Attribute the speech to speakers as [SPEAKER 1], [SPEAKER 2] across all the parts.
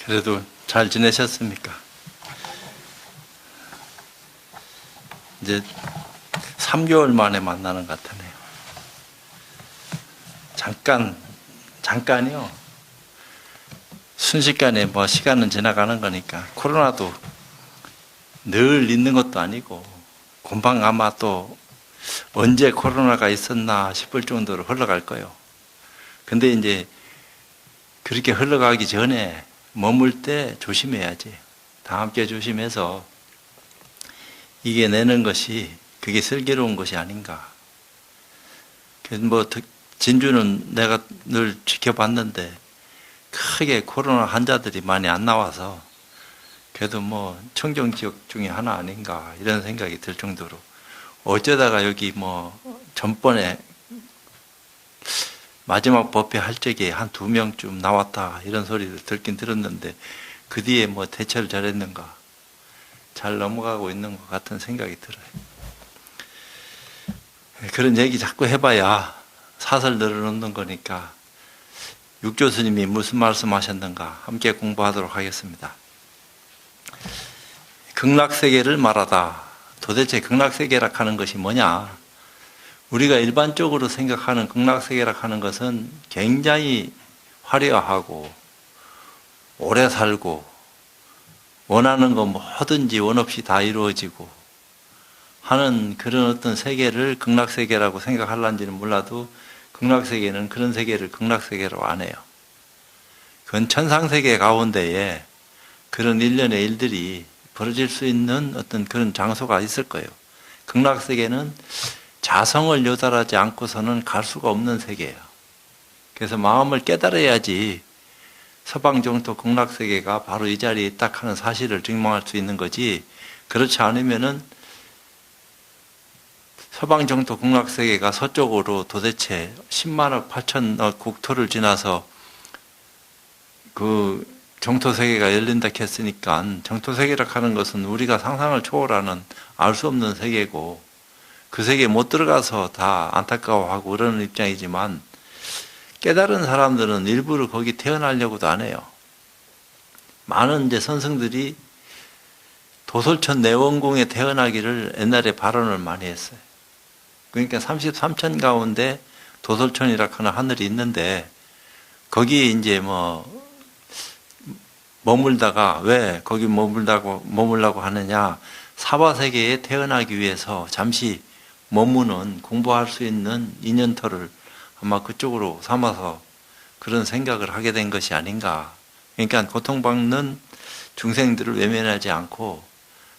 [SPEAKER 1] 그래도 잘 지내셨습니까? 이제 3개월 만에 만나는 것 같으네요. 잠깐이요. 순식간에 뭐 시간은 지나가는 거니까 코로나도 늘 있는 것도 아니고 금방 아마 또 언제 코로나가 있었나 싶을 정도로 흘러갈 거예요. 근데 이제 그렇게 흘러가기 전에 머물 때 조심해야지. 다 함께 조심해서 이겨내는 것이 그게 슬기로운 것이 아닌가. 그래서 뭐 진주는 내가 늘 지켜봤는데 크게 코로나 환자들이 많이 안 나와서 그래도 뭐 청정 지역 중에 하나 아닌가 이런 생각이 들 정도로 어쩌다가 여기 뭐 전번에 마지막 법회 할 적에 한 2명쯤 나왔다 이런 소리를 듣긴 들었는데 그 뒤에 뭐 대처를 잘했는가 잘 넘어가고 있는 것 같은 생각이 들어요. 그런 얘기 자꾸 해봐야 사설 늘어놓는 거니까 육조 스님이 무슨 말씀하셨는가 함께 공부하도록 하겠습니다. 극락세계를 말하다. 도대체 극락세계라 하는 것이 뭐냐? 우리가 일반적으로 생각하는 극락세계라 하는 것은 굉장히 화려하고 오래 살고 원하는 거 뭐든지 원 없이 다 이루어지고 하는 그런 어떤 세계를 극락세계라고 생각할런지는 몰라도 극락세계는 그런 세계를 극락세계로 안 해요. 그건 천상세계 가운데에 그런 일련의 일들이 벌어질 수 있는 어떤 그런 장소가 있을 거예요. 극락세계는 자성을 요달하지 않고서는 갈 수가 없는 세계예요. 그래서 마음을 깨달아야지 서방정토 극락세계가 바로 이 자리에 딱 하는 사실을 증명할 수 있는 거지, 그렇지 않으면은 서방정토 극락세계가 서쪽으로 도대체 10만억 8천억 국토를 지나서 그 정토세계가 열린다 했으니까 정토세계라 하는 것은 우리가 상상을 초월하는 알 수 없는 세계고 그 세계에 못 들어가서 다 안타까워하고 그러는 입장이지만 깨달은 사람들은 일부러 거기 태어나려고도 안 해요. 많은 이제 선생들이 도솔천 내원궁에 태어나기를 옛날에 발언을 많이 했어요. 그러니까 33천 가운데 도솔천이라 하는 하늘이 있는데 거기에 이제 뭐 머물다가 왜 거기 머물라고 하느냐, 사바세계에 태어나기 위해서 잠시 머무는 공부할 수 있는 인연터를 아마 그쪽으로 삼아서 그런 생각을 하게 된 것이 아닌가. 그러니까 고통받는 중생들을 외면하지 않고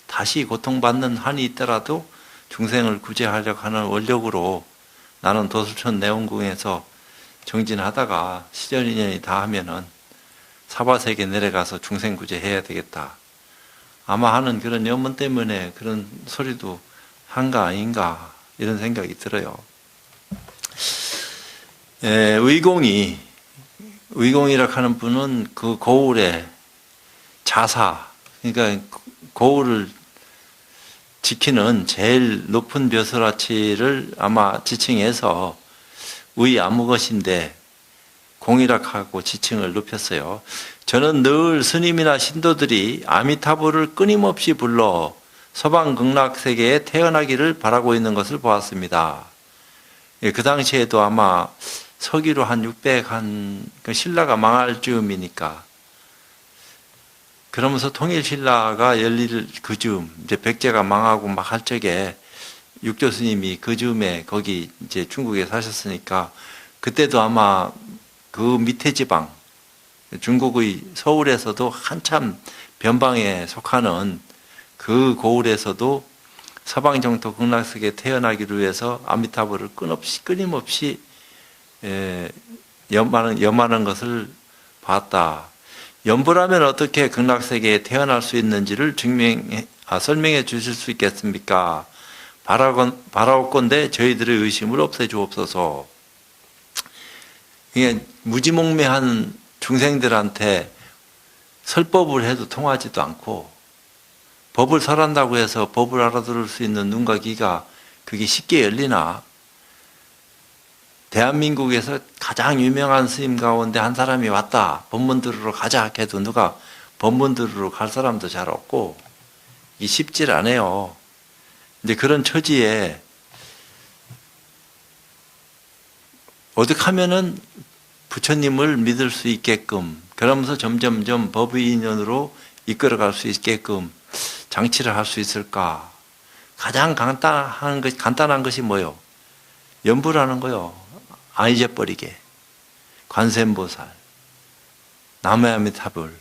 [SPEAKER 1] 다시 고통받는 한이 있더라도 중생을 구제하려고 하는 원력으로 나는 도솔천 내원궁에서 정진하다가 시절 인연이 다 하면은 사바세계 내려가서 중생 구제해야 되겠다. 아마 하는 그런 염원 때문에 그런 소리도 한가 아닌가 이런 생각이 들어요. 의공이라 하는 분은 그 고을의 자사, 그러니까 고을을 지키는 제일 높은 벼슬아치를 아마 지칭해서 의아무것인데 공이락하고 지칭을 높였어요. 저는 늘 스님이나 신도들이 아미타불을 끊임없이 불러 서방 극락세계에 태어나기를 바라고 있는 것을 보았습니다. 그 당시에도 아마 서기로 한 600, 그 신라가 망할 즈음이니까, 그러면서 통일신라가 열릴 그 즈음, 이제 백제가 망하고 막 할 적에 육조 스님이 그 즈음에 거기 이제 중국에 사셨으니까 그때도 아마 그 밑에 지방, 중국의 서울에서도 한참 변방에 속하는 그 고을에서도 서방정토 극락세계에 태어나기를 위해서 아미타불을 끊임없이 염하는 것을 봤다. 염불하면 어떻게 극락세계에 태어날 수 있는지를 설명해 주실 수 있겠습니까? 바라옵건대 저희들의 의심을 없애주옵소서. 이게 무지몽매한 중생들한테 설법을 해도 통하지도 않고, 법을 설한다고 해서 법을 알아들을 수 있는 눈과 귀가 그게 쉽게 열리나? 대한민국에서 가장 유명한 스님 가운데 한 사람이 왔다, 법문 들으러 가자 해도 누가 법문들으로 갈 사람도 잘 없고 이 쉽질 않아요. 이제 그런 처지에 어떻게 하면은 부처님을 믿을 수 있게끔 그러면서 점점점 법의인연으로 이끌어갈 수 있게끔 장치를 할 수 있을까? 가장 간단한 것이 뭐요? 연부라는 거요. 안 잊어버리게. 관세음보살, 남해아미타불.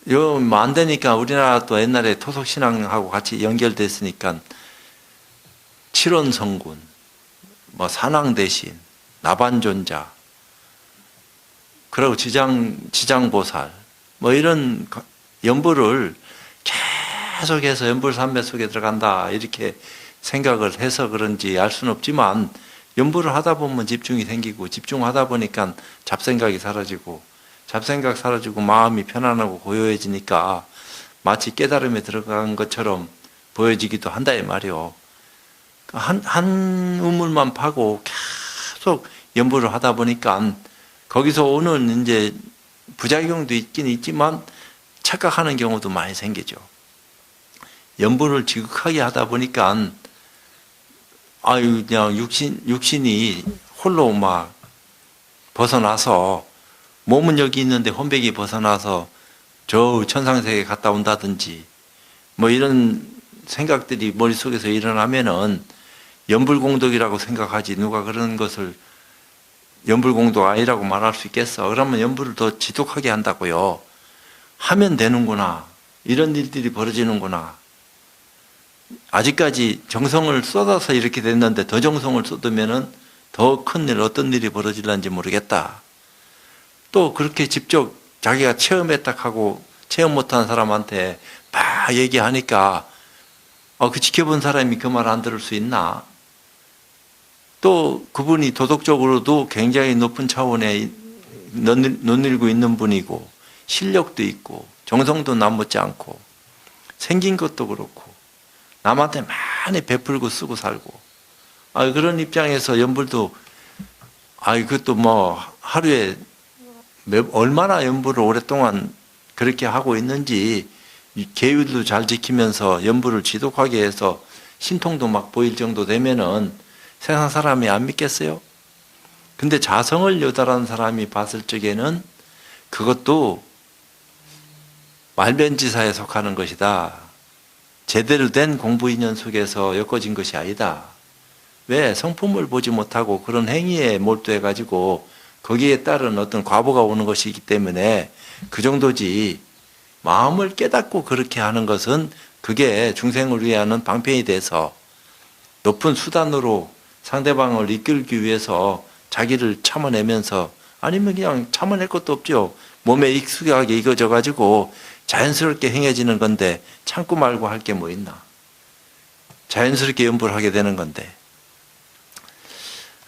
[SPEAKER 1] 이거 뭐 안 되니까 우리나라 또 옛날에 토속신앙하고 같이 연결됐으니까 칠원성군, 뭐 산왕대신, 나반존자, 그리고 지장보살, 뭐 이런 연부를 계속해서 연불산매 속에 들어간다 이렇게 생각을 해서 그런지 알 수는 없지만 연부를 하다 보면 집중이 생기고 집중하다 보니까 잡생각이 사라지고 잡생각 사라지고 마음이 편안하고 고요해지니까 마치 깨달음에 들어간 것처럼 보여지기도 한다 이 말이요. 한 우물만 파고 계속 연부를 하다 보니까 거기서 오는 이제 부작용도 있긴 있지만 착각하는 경우도 많이 생기죠. 연부를 지극하게 하다 보니까 그냥 육신이 홀로 막 벗어나서 몸은 여기 있는데 혼백이 벗어나서 저 천상세계에 갔다 온다든지 뭐 이런 생각들이 머릿속에서 일어나면은 연불공덕이라고 생각하지 누가 그런 것을 연불공덕 아니라고 말할 수 있겠어. 그러면 연불을 더 지독하게 한다고요. 하면 되는구나. 이런 일들이 벌어지는구나. 아직까지 정성을 쏟아서 이렇게 됐는데 더 정성을 쏟으면은 더 큰 일, 어떤 일이 벌어질는지 모르겠다. 또 그렇게 직접 자기가 체험했다 하고 체험 못한 사람한테 막 얘기하니까 그 지켜본 사람이 그 말 안 들을 수 있나? 또 그분이 도덕적으로도 굉장히 높은 차원에 논일고 있는 분이고 실력도 있고 정성도 남못지 않고 생긴 것도 그렇고 남한테 많이 베풀고 쓰고 살고 그런 입장에서 연불도 그것도 뭐 하루에 얼마나 연불을 오랫동안 그렇게 하고 있는지 계율도 잘 지키면서 연불을 지독하게 해서 신통도 막 보일 정도 되면은 세상 사람이 안 믿겠어요? 근데 자성을 여달한 사람이 봤을 적에는 그것도 말변지사에 속하는 것이다. 제대로 된 공부인연 속에서 엮어진 것이 아니다. 왜? 성품을 보지 못하고 그런 행위에 몰두해가지고 거기에 따른 어떤 과보가 오는 것이기 때문에 그 정도지 마음을 깨닫고 그렇게 하는 것은 그게 중생을 위하는 방편이 돼서 높은 수단으로 상대방을 이끌기 위해서 자기를 참아내면서 아니면 그냥 참아낼 것도 없죠. 몸에 익숙하게 익어져가지고 자연스럽게 행해지는 건데 참고 말고 할 게 뭐 있나. 자연스럽게 연불을 하게 되는 건데.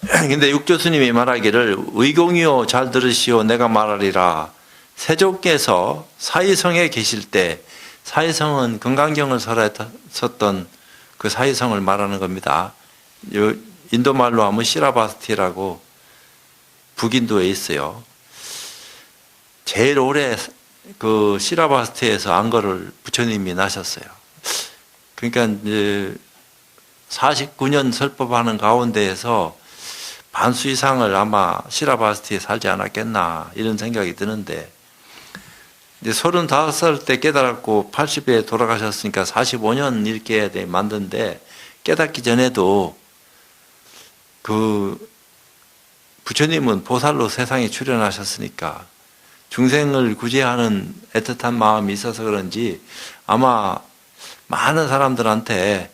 [SPEAKER 1] 근데 육조스님이 말하기를 의공이요 잘 들으시오 내가 말하리라. 세조께서 사이성에 계실 때 사이성은 금강경을 설했던 그 사이성을 말하는 겁니다. 인도 말로 하면 시라바스티라고 북인도에 있어요. 제일 오래 그 시라바스티에서 안거를 부처님이 나셨어요. 그러니까 이제 49년 설법하는 가운데에서 반수 이상을 아마 시라바스티에 살지 않았겠나 이런 생각이 드는데 이제 35살 때 깨달았고 80에 돌아가셨으니까 45년 이렇게 만든데 깨닫기 전에도 그 부처님은 보살로 세상에 출연하셨으니까 중생을 구제하는 애틋한 마음이 있어서 그런지 아마 많은 사람들한테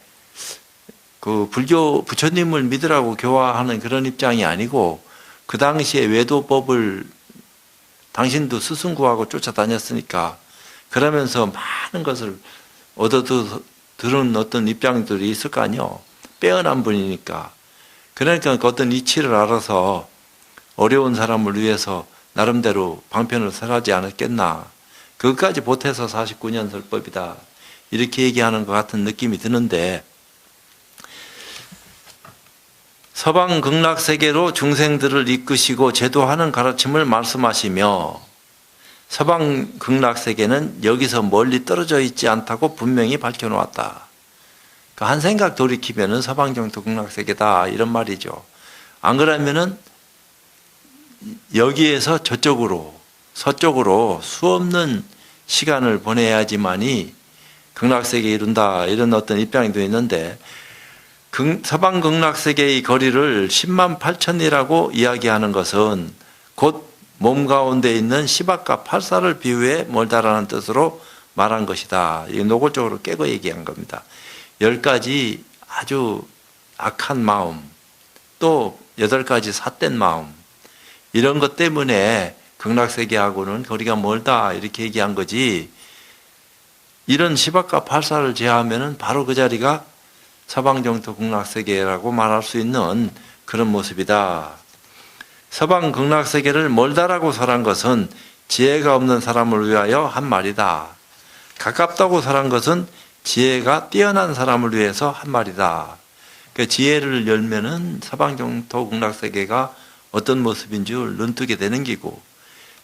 [SPEAKER 1] 그 불교 부처님을 믿으라고 교화하는 그런 입장이 아니고 그 당시에 외도법을 당신도 스승 구하고 쫓아다녔으니까 그러면서 많은 것을 얻어 들은 어떤 입장들이 있을 거 아니요. 빼어난 분이니까. 그러니까 어떤 이치를 알아서 어려운 사람을 위해서 나름대로 방편을 설하지 않았겠나. 그것까지 보태서 49년 설법이다. 이렇게 얘기하는 것 같은 느낌이 드는데 서방 극락세계로 중생들을 이끄시고 제도하는 가르침을 말씀하시며 서방 극락세계는 여기서 멀리 떨어져 있지 않다고 분명히 밝혀놓았다. 그 한 생각 돌이키면은 서방 정토 극락세계다 이런 말이죠. 안 그러면은 여기에서 저쪽으로 서쪽으로 수없는 시간을 보내야지만이 극락세계에 이룬다 이런 어떤 입장도 있는데 서방 극락세계의 거리를 10만 8천리라고 이야기하는 것은 곧 몸 가운데 있는 10아까 8사를 비유해 멀다라는 뜻으로 말한 것이다. 이 노골적으로 깨고 얘기한 겁니다. 10가지 아주 악한 마음, 또 8가지 삿된 마음, 이런 것 때문에 극락세계하고는 거리가 멀다 이렇게 얘기한 거지. 이런 10아까 8사를 제하면은 바로 그 자리가 서방정토 극락세계라고 말할 수 있는 그런 모습이다. 서방 극락세계를 멀다라고 설한 것은 지혜가 없는 사람을 위하여 한 말이다. 가깝다고 설한 것은 지혜가 뛰어난 사람을 위해서 한 말이다. 그 지혜를 열면은 서방정토 극락세계가 어떤 모습인 줄 눈뜨게 되는 기고,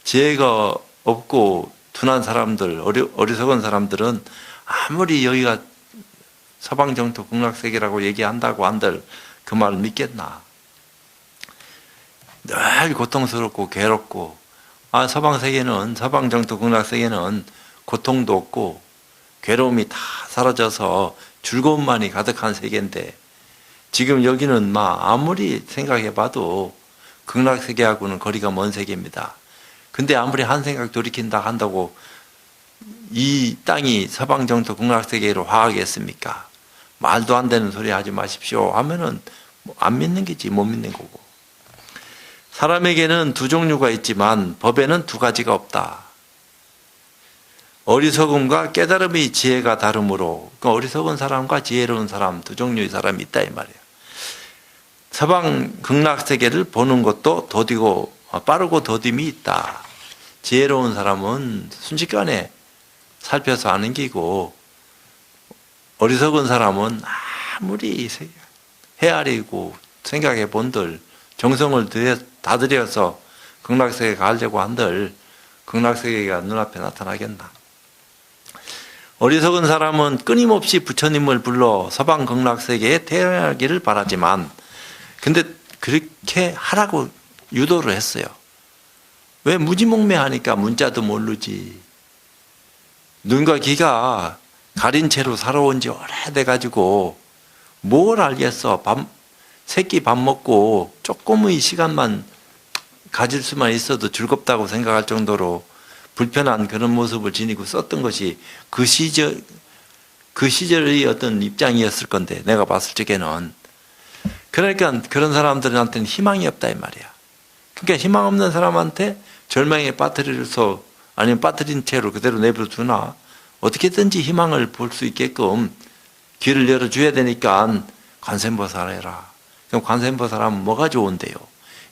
[SPEAKER 1] 지혜가 없고 둔한 사람들, 어리석은 사람들은 아무리 여기가 서방정토 극락세계라고 얘기한다고 한들 그 말을 믿겠나. 늘 고통스럽고 괴롭고, 서방세계는, 서방정토 극락세계는 고통도 없고 괴로움이 다 사라져서 즐거움만이 가득한 세계인데, 지금 여기는 아무리 생각해봐도 극락세계하고는 거리가 먼 세계입니다. 근데 아무리 한 생각 돌이킨다 한다고 이 땅이 서방정토 극락세계로 화하겠습니까? 말도 안 되는 소리 하지 마십시오 하면은 안 믿는 게지, 못 믿는 거고. 사람에게는 두 종류가 있지만 법에는 두 가지가 없다. 어리석음과 깨달음의 지혜가 다르므로, 그러니까 어리석은 사람과 지혜로운 사람, 두 종류의 사람이 있다 이 말이에요. 서방 극락세계를 보는 것도 빠르고 더딤이 있다. 지혜로운 사람은 순식간에 살펴서 아는 기고, 어리석은 사람은 아무리 헤아리고 생각해 본들, 정성을 다 들여서 극락세계 가려고 한들 극락세계가 눈앞에 나타나겠나. 어리석은 사람은 끊임없이 부처님을 불러 서방 극락세계에 태어나기를 바라지만, 근데 그렇게 하라고 유도를 했어요. 왜? 무지몽매하니까 문자도 모르지. 눈과 귀가 가린 채로 살아온 지 오래돼가지고 뭘 알겠어. 새끼 밥 먹고 조금의 시간만 가질 수만 있어도 즐겁다고 생각할 정도로 불편한 그런 모습을 지니고 썼던 것이 그 시절의 어떤 입장이었을 건데, 내가 봤을 적에는. 그러니까 그런 사람들한테는 희망이 없다 이 말이야. 그러니까 희망 없는 사람한테 절망에 빠뜨려서, 아니면 빠뜨린 채로 그대로 내버려두나, 어떻게든지 희망을 볼 수 있게끔 길을 열어줘야 되니까 관세음보살 해라. 그럼 관세음보살 하면 뭐가 좋은데요?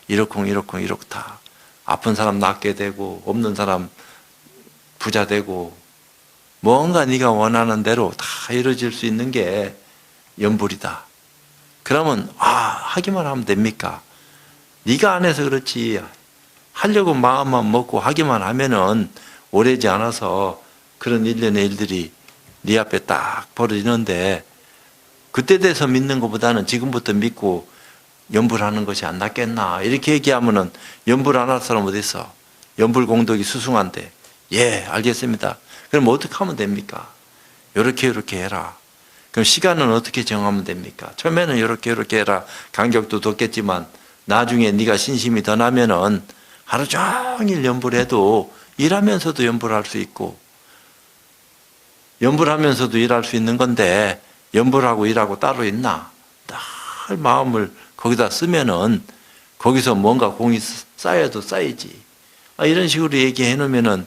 [SPEAKER 1] 이렇고 이렇다. 아픈 사람 낫게 되고, 없는 사람 부자 되고, 뭔가 네가 원하는 대로 다 이루어질 수 있는 게 연불이다. 그러면 하기만 하면 됩니까? 네가 안 해서 그렇지, 하려고 마음만 먹고 하기만 하면은 오래지 않아서 그런 일련의 일들이 네 앞에 딱 벌어지는데, 그때 돼서 믿는 것보다는 지금부터 믿고 연불하는 것이 안 낫겠나 이렇게 얘기하면은, 연불 안 할 사람 어디 있어? 연불 공덕이 수승한데, 예 알겠습니다. 그럼 어떻게 하면 됩니까? 요렇게 해라. 그럼 시간은 어떻게 정하면 됩니까? 처음에는 요렇게 해라. 간격도 뒀겠지만 나중에 네가 신심이 더 나면은 하루 종일 연불해도 일하면서도 연불할 수 있고, 연불하면서도 일할 수 있는 건데, 연불하고 일하고 따로 있나? 늘 마음을 거기다 쓰면은 거기서 뭔가 공이 쌓여도 쌓이지. 이런 식으로 얘기해 놓으면은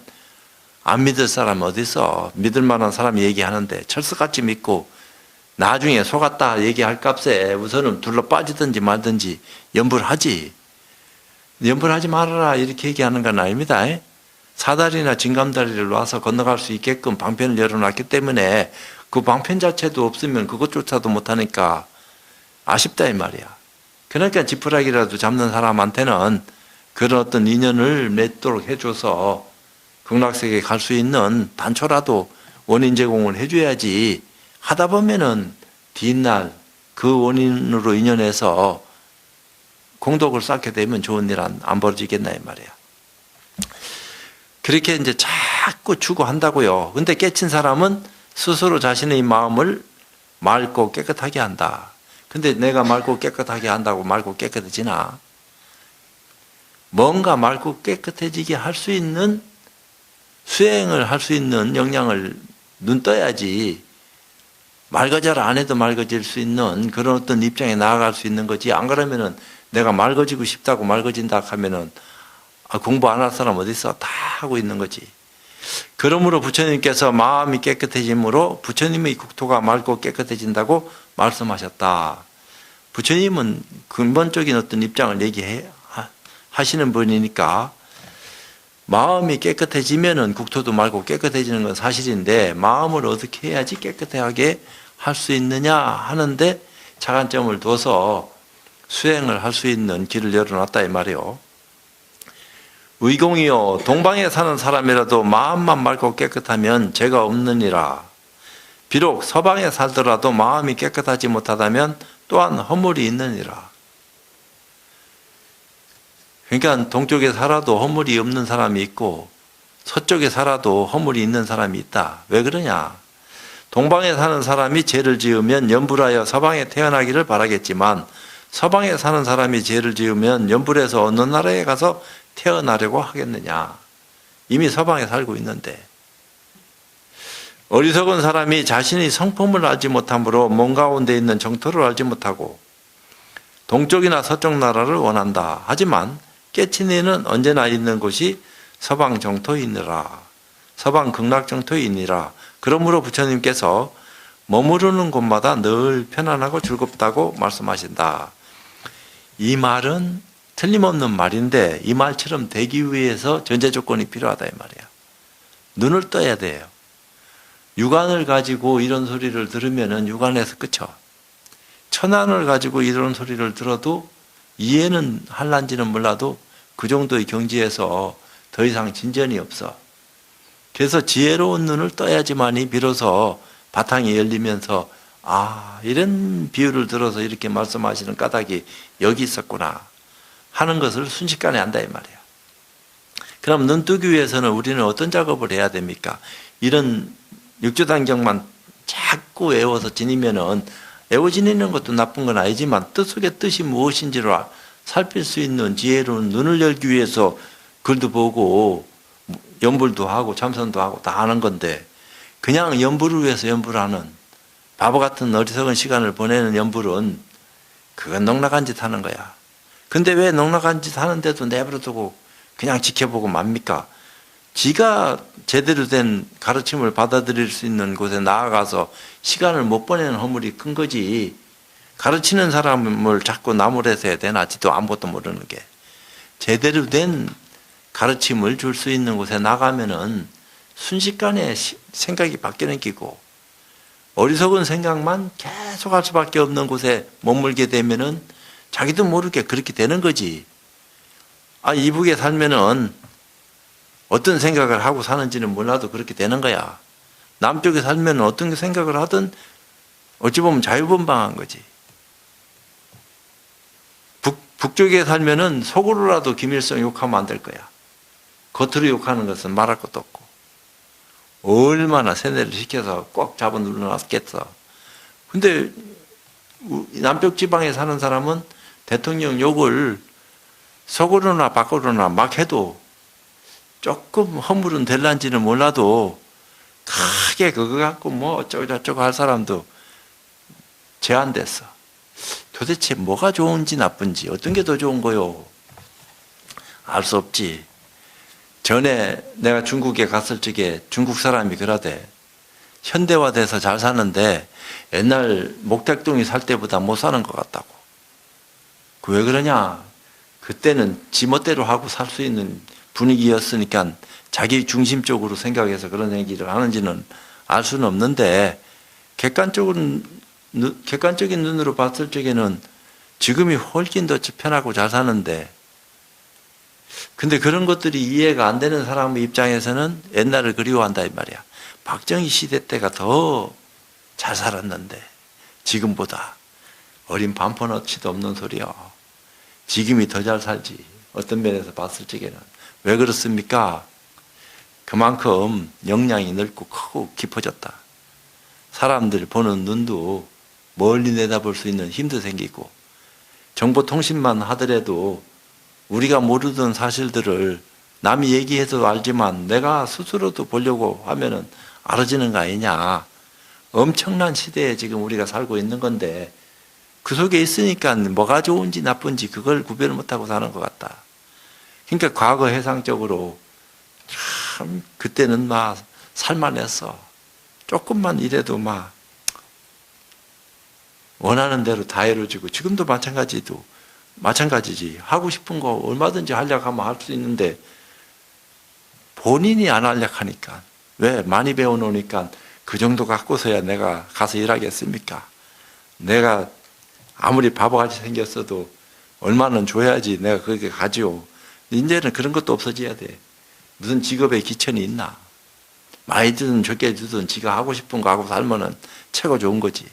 [SPEAKER 1] 안 믿을 사람 어디 있어? 믿을 만한 사람이 얘기하는데 철석같이 믿고 나중에 속았다 얘기할 값에 우선은 둘러 빠지든지 말든지 연불하지. 연불하지 말아라 이렇게 얘기하는 건 아닙니다. 사다리나 징감다리를 놔서 건너갈 수 있게끔 방편을 열어놨기 때문에 그 방편 자체도 없으면 그것조차도 못하니까 아쉽다 이 말이야. 그러니까 지푸라기라도 잡는 사람한테는 그런 어떤 인연을 맺도록 해줘서 극락세계에 갈 수 있는 단초라도 원인 제공을 해줘야지 하다 보면은 뒷날 그 원인으로 인연해서 공덕을 쌓게 되면 좋은 일 안 벌어지겠나 이 말이야. 그렇게 이제 자꾸 추구한다고요. 근데 깨친 사람은 스스로 자신의 마음을 맑고 깨끗하게 한다. 근데 내가 맑고 깨끗하게 한다고 맑고 깨끗해지나? 뭔가 맑고 깨끗해지게 할 수 있는 수행을 할 수 있는 역량을 눈 떠야지 맑아져라 안 해도 맑아질 수 있는 그런 어떤 입장에 나아갈 수 있는 거지. 안 그러면은 내가 맑아지고 싶다고 맑아진다 하면은 공부 안 할 사람 어디 있어? 다 하고 있는 거지. 그러므로 부처님께서 마음이 깨끗해짐으로 부처님의 국토가 맑고 깨끗해진다고 말씀하셨다. 부처님은 근본적인 어떤 입장을 얘기하시는 분이니까 마음이 깨끗해지면은 국토도 맑고 깨끗해지는 건 사실인데 마음을 어떻게 해야지 깨끗하게 할 수 있느냐 하는데 차관점을 둬서 수행을 할 수 있는 길을 열어놨다 이 말이요. 의공이요 동방에 사는 사람이라도 마음만 맑고 깨끗하면 죄가 없느니라. 비록 서방에 살더라도 마음이 깨끗하지 못하다면 또한 허물이 있느니라. 그러니까 동쪽에 살아도 허물이 없는 사람이 있고 서쪽에 살아도 허물이 있는 사람이 있다. 왜 그러냐? 동방에 사는 사람이 죄를 지으면 연불하여 서방에 태어나기를 바라겠지만 서방에 사는 사람이 죄를 지으면 연불해서 어느 나라에 가서 태어나려고 하겠느냐. 이미 서방에 살고 있는데. 어리석은 사람이 자신의 성품을 알지 못함으로 몸 가운데 있는 정토를 알지 못하고 동쪽이나 서쪽 나라를 원한다. 하지만 깨친 이는 언제나 있는 곳이 서방 정토이니라. 서방 극락 정토이니라. 그러므로 부처님께서 머무르는 곳마다 늘 편안하고 즐겁다고 말씀하신다. 이 말은 틀림없는 말인데 이 말처럼 되기 위해서 전제 조건이 필요하다 이 말이야. 눈을 떠야 돼요. 육안을 가지고 이런 소리를 들으면은 육안에서 그쳐. 천안을 가지고 이런 소리를 들어도 이해는 할란지는 몰라도 그 정도의 경지에서 더 이상 진전이 없어. 그래서 지혜로운 눈을 떠야지만이 비로소 바탕이 열리면서 이런 비유를 들어서 이렇게 말씀하시는 까닭이 여기 있었구나 하는 것을 순식간에 안다 이 말이야. 그럼 눈 뜨기 위해서는 우리는 어떤 작업을 해야 됩니까? 이런 육조단경만 자꾸 외워서 지니면은 외워 지니는 것도 나쁜 건 아니지만 뜻 속의 뜻이 무엇인지를 살필 수 있는 지혜로운 눈을 열기 위해서 글도 보고 연불도 하고 참선도 하고 다 하는 건데 그냥 연불을 위해서 연불하는 바보 같은 어리석은 시간을 보내는 연불은 그건 넉넉한 짓 하는 거야. 근데 왜 넉넉한 짓 하는데도 내버려두고 그냥 지켜보고 맙니까? 지가 제대로 된 가르침을 받아들일 수 있는 곳에 나아가서 시간을 못 보내는 허물이 큰 거지. 가르치는 사람을 자꾸 나무래서 해야 되나? 지도 아무것도 모르는 게. 제대로 된 가르침을 줄 수 있는 곳에 나가면은 순식간에 생각이 바뀌는 기고 어리석은 생각만 계속 할 수밖에 없는 곳에 머물게 되면은 자기도 모르게 그렇게 되는 거지. 이북에 살면은 어떤 생각을 하고 사는지는 몰라도 그렇게 되는 거야. 남쪽에 살면 어떤 생각을 하든 어찌 보면 자유분방한 거지. 북쪽에 살면은 속으로라도 김일성 욕하면 안 될 거야. 겉으로 욕하는 것은 말할 것도 없고. 얼마나 세뇌를 시켜서 꼭 잡아 눌러놨겠어. 근데 남쪽 지방에 사는 사람은 대통령 욕을 속으로나 밖으로나 막 해도 조금 허물은 될란지는 몰라도 크게 그거 갖고 뭐 어쩌고저쩌고 할 사람도 제한됐어. 도대체 뭐가 좋은지 나쁜지 어떤 게 더 좋은 거요? 알 수 없지. 전에 내가 중국에 갔을 적에 중국 사람이 그러대. 현대화돼서 잘 사는데 옛날 목택동이 살 때보다 못 사는 것 같다고. 그 왜 그러냐? 그때는 지멋대로 하고 살 수 있는 분위기였으니까 자기 중심적으로 생각해서 그런 얘기를 하는지는 알 수는 없는데 객관적인 눈으로 봤을 적에는 지금이 훨씬 더 편하고 잘 사는데 근데 그런 것들이 이해가 안 되는 사람 입장에서는 옛날을 그리워한다 이 말이야. 박정희 시대 때가 더 잘 살았는데 지금보다. 어린 반포너치도 없는 소리요. 지금이 더 잘 살지. 어떤 면에서 봤을 적에는. 왜 그렇습니까? 그만큼 역량이 넓고 크고 깊어졌다. 사람들 보는 눈도 멀리 내다볼 수 있는 힘도 생기고, 정보통신만 하더라도 우리가 모르던 사실들을 남이 얘기해도 알지만 내가 스스로도 보려고 하면은 알아지는 거 아니냐. 엄청난 시대에 지금 우리가 살고 있는 건데 그 속에 있으니까 뭐가 좋은지 나쁜지 그걸 구별을 못하고 사는 것 같다. 그러니까 과거 해상적으로 참 그때는 막 살만했어. 조금만 이래도 막 원하는 대로 다 이루어지고, 지금도 마찬가지지. 하고 싶은 거 얼마든지 하려고 하면 할 수 있는데 본인이 안 하려고 하니까. 왜? 많이 배워놓으니까 그 정도 갖고서야 내가 가서 일하겠습니까? 내가 아무리 바보같이 생겼어도 얼마는 줘야지 내가 그렇게 가지요. 이제는 그런 것도 없어져야 돼. 무슨 직업에 기천이 있나? 많이 주든 적게 주든 지가 하고 싶은 거 하고 살면은 최고 좋은 거지.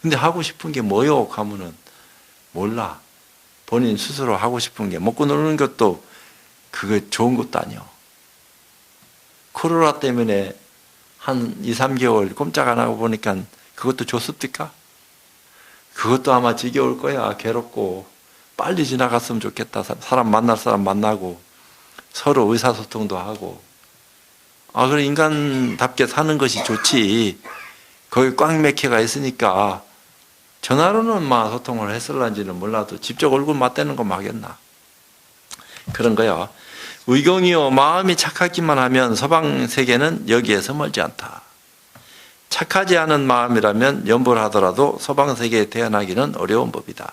[SPEAKER 1] 근데 하고 싶은 게 뭐요? 하면은 몰라. 본인 스스로 하고 싶은 게 먹고 노는 것도 그게 좋은 것도 아니요. 코로나 때문에 한 2, 3개월 꼼짝 안 하고 보니까 그것도 좋습니까? 그것도 아마 지겨울 거야. 괴롭고. 빨리 지나갔으면 좋겠다. 사람 만날 사람 만나고 서로 의사소통도 하고. 그래 인간답게 사는 것이 좋지. 거기 꽉 맥혀가 있으니까 전화로는 막 소통을 했을런지는 몰라도 직접 얼굴 맞대는 거 막겠나. 그런 거야. 의경이요 마음이 착하기만 하면 서방 세계는 여기에서 멀지 않다. 착하지 않은 마음이라면 연보를 하더라도 서방 세계에 태어나기는 어려운 법이다.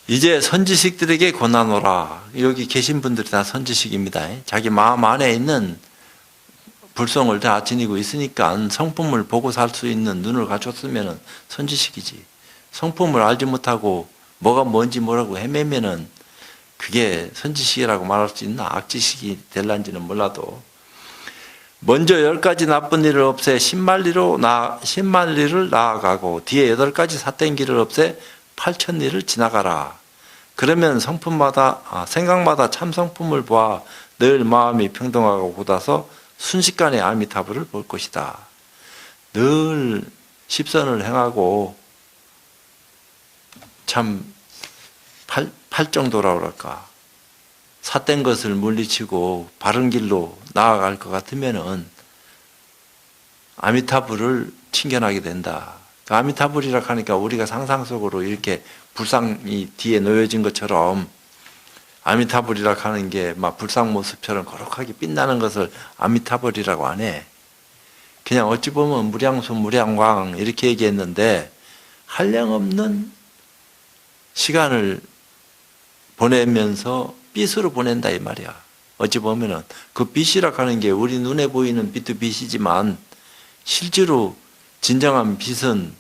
[SPEAKER 1] 이제 선지식들에게 권하노라. 여기 계신 분들이 다 선지식입니다. 자기 마음 안에 있는 불성을 다 지니고 있으니까 성품을 보고 살 수 있는 눈을 갖췄으면 선지식이지. 성품을 알지 못하고 뭐가 뭔지 뭐라고 헤매면은 그게 선지식이라고 말할 수 있나? 악지식이 될란지는 몰라도. 먼저 10가지 나쁜 일을 없애 10만 리를 나아가고 뒤에 8가지 삿된 길을 없애 8천 리를 지나가라. 그러면 생각마다 참 성품을 보아 늘 마음이 평등하고 굳어서 순식간에 아미타불을 볼 것이다. 늘 십선을 행하고 참 팔정도라 그럴까. 삿된 것을 물리치고 바른 길로 나아갈 것 같으면은 아미타불을 친견하게 된다. 아미타불이라 하니까 우리가 상상 속으로 이렇게 불상이 뒤에 놓여진 것처럼 아미타불이라 하는 게 막 불상 모습처럼 거룩하게 빛나는 것을 아미타불이라고 안 해. 그냥 어찌 보면 무량수 무량광 이렇게 얘기했는데 한량없는 시간을 보내면서 빛으로 보낸다 이 말이야. 어찌 보면은 그 빛이라 하는 게 우리 눈에 보이는 빛도 빛이지만 실제로 진정한 빛은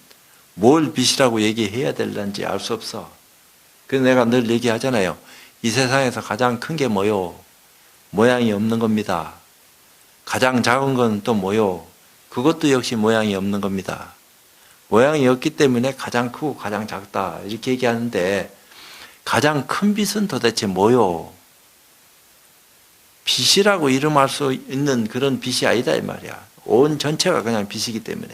[SPEAKER 1] 뭘 빛이라고 얘기해야 될는지 알 수 없어. 그래서 내가 늘 얘기하잖아요. 이 세상에서 가장 큰 게 뭐요? 모양이 없는 겁니다. 가장 작은 건 또 뭐요? 그것도 역시 모양이 없는 겁니다. 모양이 없기 때문에 가장 크고 가장 작다 이렇게 얘기하는데 가장 큰 빛은 도대체 뭐요? 빛이라고 이름할 수 있는 그런 빛이 아니다 이 말이야. 온 전체가 그냥 빛이기 때문에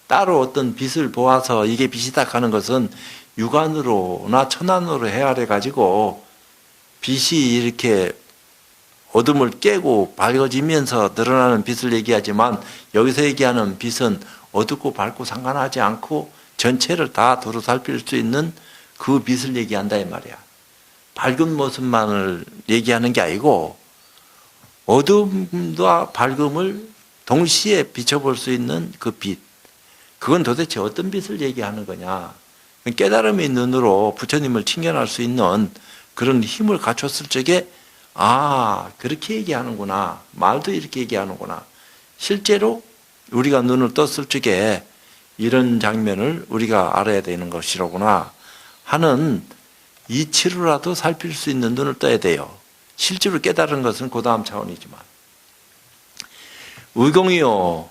[SPEAKER 1] 따로 어떤 빛을 보아서 이게 빛이다 하는 것은 육안으로나 천안으로 헤아려 가지고 빛이 이렇게 어둠을 깨고 밝아지면서 드러나는 빛을 얘기하지만 여기서 얘기하는 빛은 어둡고 밝고 상관하지 않고 전체를 다 도로 살필 수 있는 그 빛을 얘기한다 이 말이야. 밝은 모습만을 얘기하는 게 아니고 어둠과 밝음을 동시에 비춰볼 수 있는 그 빛. 그건 도대체 어떤 빛을 얘기하는 거냐. 깨달음의 눈으로 부처님을 칭견할 수 있는 그런 힘을 갖췄을 적에 그렇게 얘기하는구나. 말도 이렇게 얘기하는구나. 실제로 우리가 눈을 떴을 적에 이런 장면을 우리가 알아야 되는 것이로구나 하는 이치로라도 살필 수 있는 눈을 떠야 돼요. 실제로 깨달은 것은 그 다음 차원이지만. 의공이요.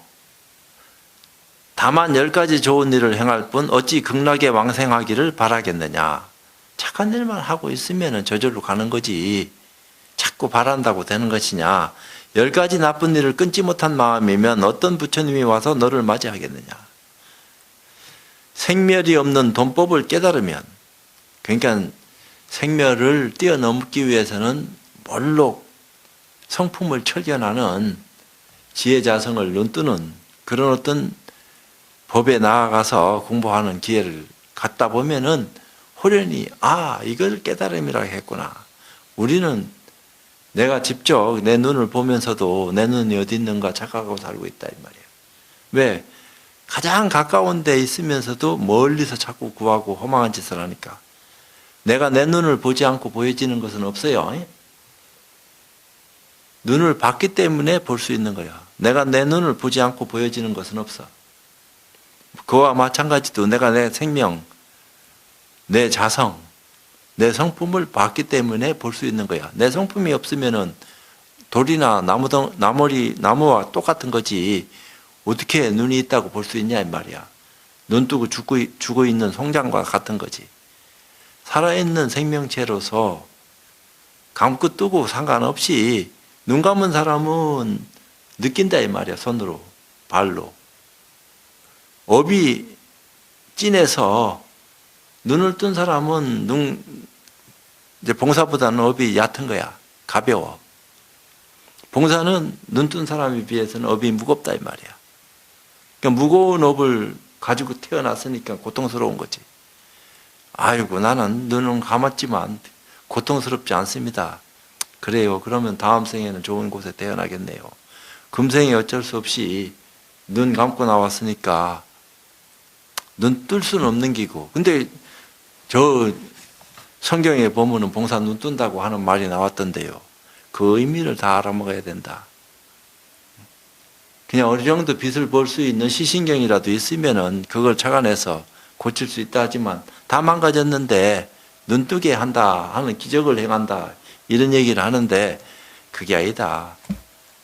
[SPEAKER 1] 다만 10가지 좋은 일을 행할 뿐 어찌 극락에 왕생하기를 바라겠느냐. 착한 일만 하고 있으면 저절로 가는 거지. 자꾸 바란다고 되는 것이냐. 10가지 나쁜 일을 끊지 못한 마음이면 어떤 부처님이 와서 너를 맞이하겠느냐. 생멸이 없는 돈법을 깨달으면, 그러니까 생멸을 뛰어넘기 위해서는 몰록 성품을 철견하는 지혜자성을 눈뜨는 그런 어떤 법에 나아가서 공부하는 기회를 갖다 보면은 호련히 이걸 깨달음이라고 했구나. 우리는 내가 직접 내 눈을 보면서도 내 눈이 어디 있는가 착각하고 살고 있다 이 말이에요. 왜? 가장 가까운 데 있으면서도 멀리서 자꾸 구하고 허망한 짓을 하니까. 내가 내 눈을 보지 않고 보여지는 것은 없어요. 눈을 봤기 때문에 볼 수 있는 거야. 내가 내 눈을 보지 않고 보여지는 것은 없어. 그와 마찬가지도 내가 내 생명, 내 자성, 내 성품을 봤기 때문에 볼 수 있는 거야. 내 성품이 없으면은 돌이나 나무와 똑같은 거지. 어떻게 눈이 있다고 볼 수 있냐 이 말이야. 눈 뜨고 죽어 있는 송장과 같은 거지. 살아있는 생명체로서 감고 뜨고 상관없이 눈 감은 사람은 느낀다 이 말이야. 손으로, 발로. 업이 진해서 눈을 뜬 사람은 이제 봉사보다는 업이 얕은 거야. 가벼워. 봉사는 눈 뜬 사람에 비해서는 업이 무겁다 이 말이야. 그러니까 무거운 업을 가지고 태어났으니까 고통스러운 거지. 아이고 나는 눈은 감았지만 고통스럽지 않습니다. 그래요. 그러면 다음 생에는 좋은 곳에 태어나겠네요. 금생에 어쩔 수 없이 눈 감고 나왔으니까 눈 뜰 수는 없는 기고. 근데 저 성경에 보면은 봉사 눈 뜬다고 하는 말이 나왔던데요. 그 의미를 다 알아먹어야 된다. 그냥 어느 정도 빛을 볼 수 있는 시신경이라도 있으면은 그걸 착안해서 고칠 수 있다 하지만 다 망가졌는데 눈 뜨게 한다 하는 기적을 행한다 이런 얘기를 하는데 그게 아니다.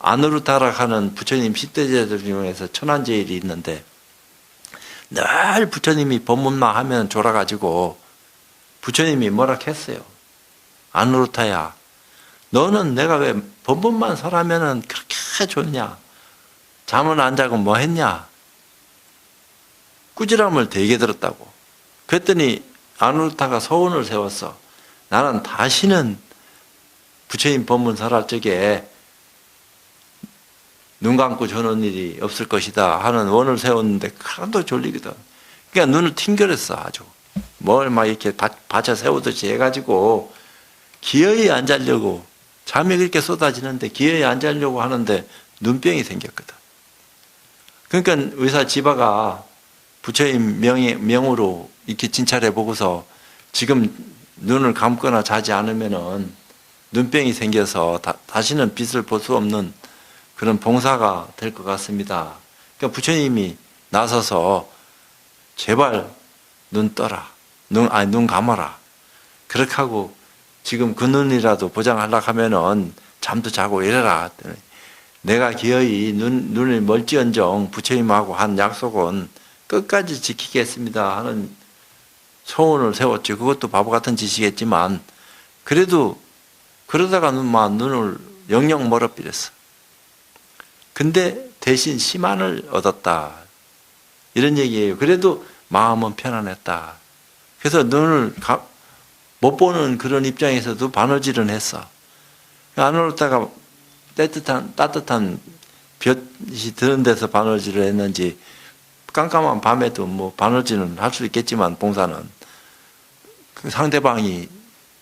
[SPEAKER 1] 안으로 타락하는 부처님 10대제들 중에서 천안제일이 있는데 늘 부처님이 법문만 하면 졸아가지고 부처님이 뭐라 했어요. 안으로 타야 너는 내가 왜 법문만 설하면은 그렇게 좋냐. 잠은 안 자고 뭐 했냐. 꾸지람을 되게 들었다고. 그랬더니 안으로타가 서원을 세웠어. 나는 다시는 부처님 법문 설할 적에 눈 감고 저는 일이 없을 것이다 하는 원을 세웠는데 하나도 졸리거든. 그러니까 눈을 튕겨냈어 아주. 뭘 막 이렇게 받쳐 세우듯이 해가지고 기어이 안 자려고 잠이 그렇게 쏟아지는데 기어이 안 자려고 하는데 눈병이 생겼거든. 그러니까 의사 지바가 부처님 명으로 이렇게 진찰해 보고서 지금 눈을 감거나 자지 않으면은 눈병이 생겨서 다시는 빛을 볼 수 없는 그런 봉사가 될 것 같습니다. 그러니까 부처님이 나서서 제발 눈 떠라. 눈 감아라. 그렇게 하고 지금 그 눈이라도 보장하려고 하면은 잠도 자고 이래라. 내가 기어이 눈을 멀지언정 부처님하고 한 약속은 끝까지 지키겠습니다 하는 소원을 세웠죠. 그것도 바보 같은 짓이겠지만 그래도 그러다가 눈을 영영 멀어버렸어. 근데 대신 시만을 얻었다. 이런 얘기예요. 그래도 마음은 편안했다. 그래서 눈을 못 보는 그런 입장에서도 바느질은 했어. 안으로다가 따뜻한 볕이 드는 데서 바느질을 했는지 깜깜한 밤에도 뭐 바느질은 할 수 있겠지만 봉사는 그 상대방이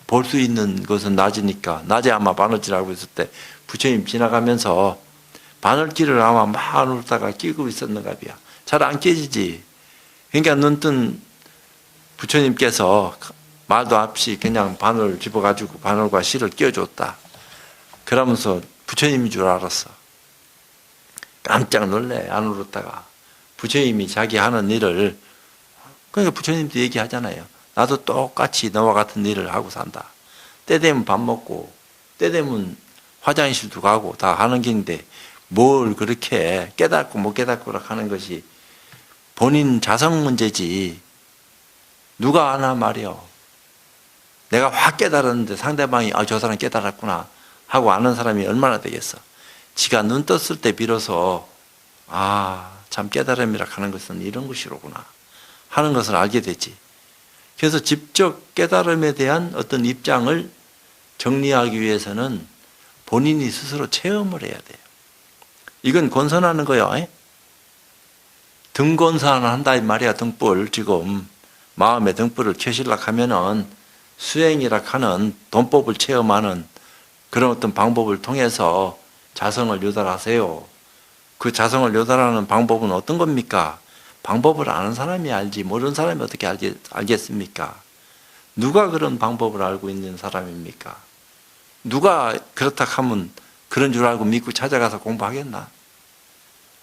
[SPEAKER 1] 볼 수 있는 것은 낮이니까 낮에 아마 바느질하고 있을 때 부처님 지나가면서 바늘길을 아마 막 안으로다가 끼고 있었는가 봐요. 잘 안 깨지지. 그러니까 눈뜬 부처님께서 말도 없이 그냥 바늘 집어가지고 바늘과 실을 끼워줬다. 그러면서 부처님인 줄 알았어. 깜짝 놀래 안으로다가 부처님이 자기 하는 일을 그러니까 부처님도 얘기하잖아요. 나도 똑같이 너와 같은 일을 하고 산다. 때 되면 밥 먹고 때 되면 화장실도 가고 다 하는 길인데 뭘 그렇게 깨닫고 못 깨닫고 하는 것이 본인 자성 문제지. 누가 아나 말이요. 내가 확 깨달았는데 상대방이 저 사람 깨달았구나 하고 아는 사람이 얼마나 되겠어. 지가 눈 떴을 때 비로소 참 깨달음이라 하는 것은 이런 것이로구나 하는 것을 알게 되지. 그래서 직접 깨달음에 대한 어떤 입장을 정리하기 위해서는 본인이 스스로 체험을 해야 돼요. 이건 권선하는 거야. 등권선을 한다 이 말이야. 등불 지금 마음의 등불을 켜시려 하면은 수행이라 하는 돈법을 체험하는 그런 어떤 방법을 통해서 자성을 요달하세요. 그 자성을 요달하는 방법은 어떤 겁니까? 방법을 아는 사람이 알지 모르는 사람이 어떻게 알겠습니까? 누가 그런 방법을 알고 있는 사람입니까? 누가 그렇다 하면 그런 줄 알고 믿고 찾아가서 공부하겠나?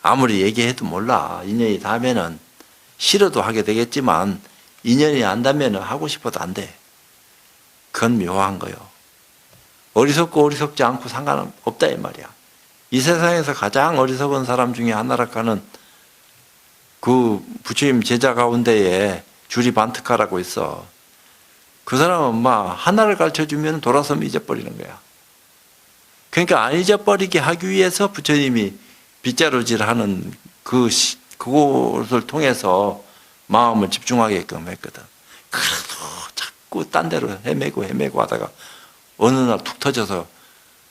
[SPEAKER 1] 아무리 얘기해도 몰라. 인연이 닿으면은 싫어도 하게 되겠지만 인연이 안 닿으면 하고 싶어도 안 돼. 그건 묘한 거요. 어리석고 어리석지 않고 상관없다 이 말이야. 이 세상에서 가장 어리석은 사람 중에 하나라 하는 그 부처님 제자 가운데에 주리반트카라고 있어. 그 사람은 하나를 가르쳐주면 돌아서면 잊어버리는 거야. 그러니까 안 잊어버리게 하기 위해서 부처님이 빗자루질하는 그것을 통해서 마음을 집중하게끔 했거든. 그래도 자꾸 딴 데로 헤매고 하다가 어느 날 툭 터져서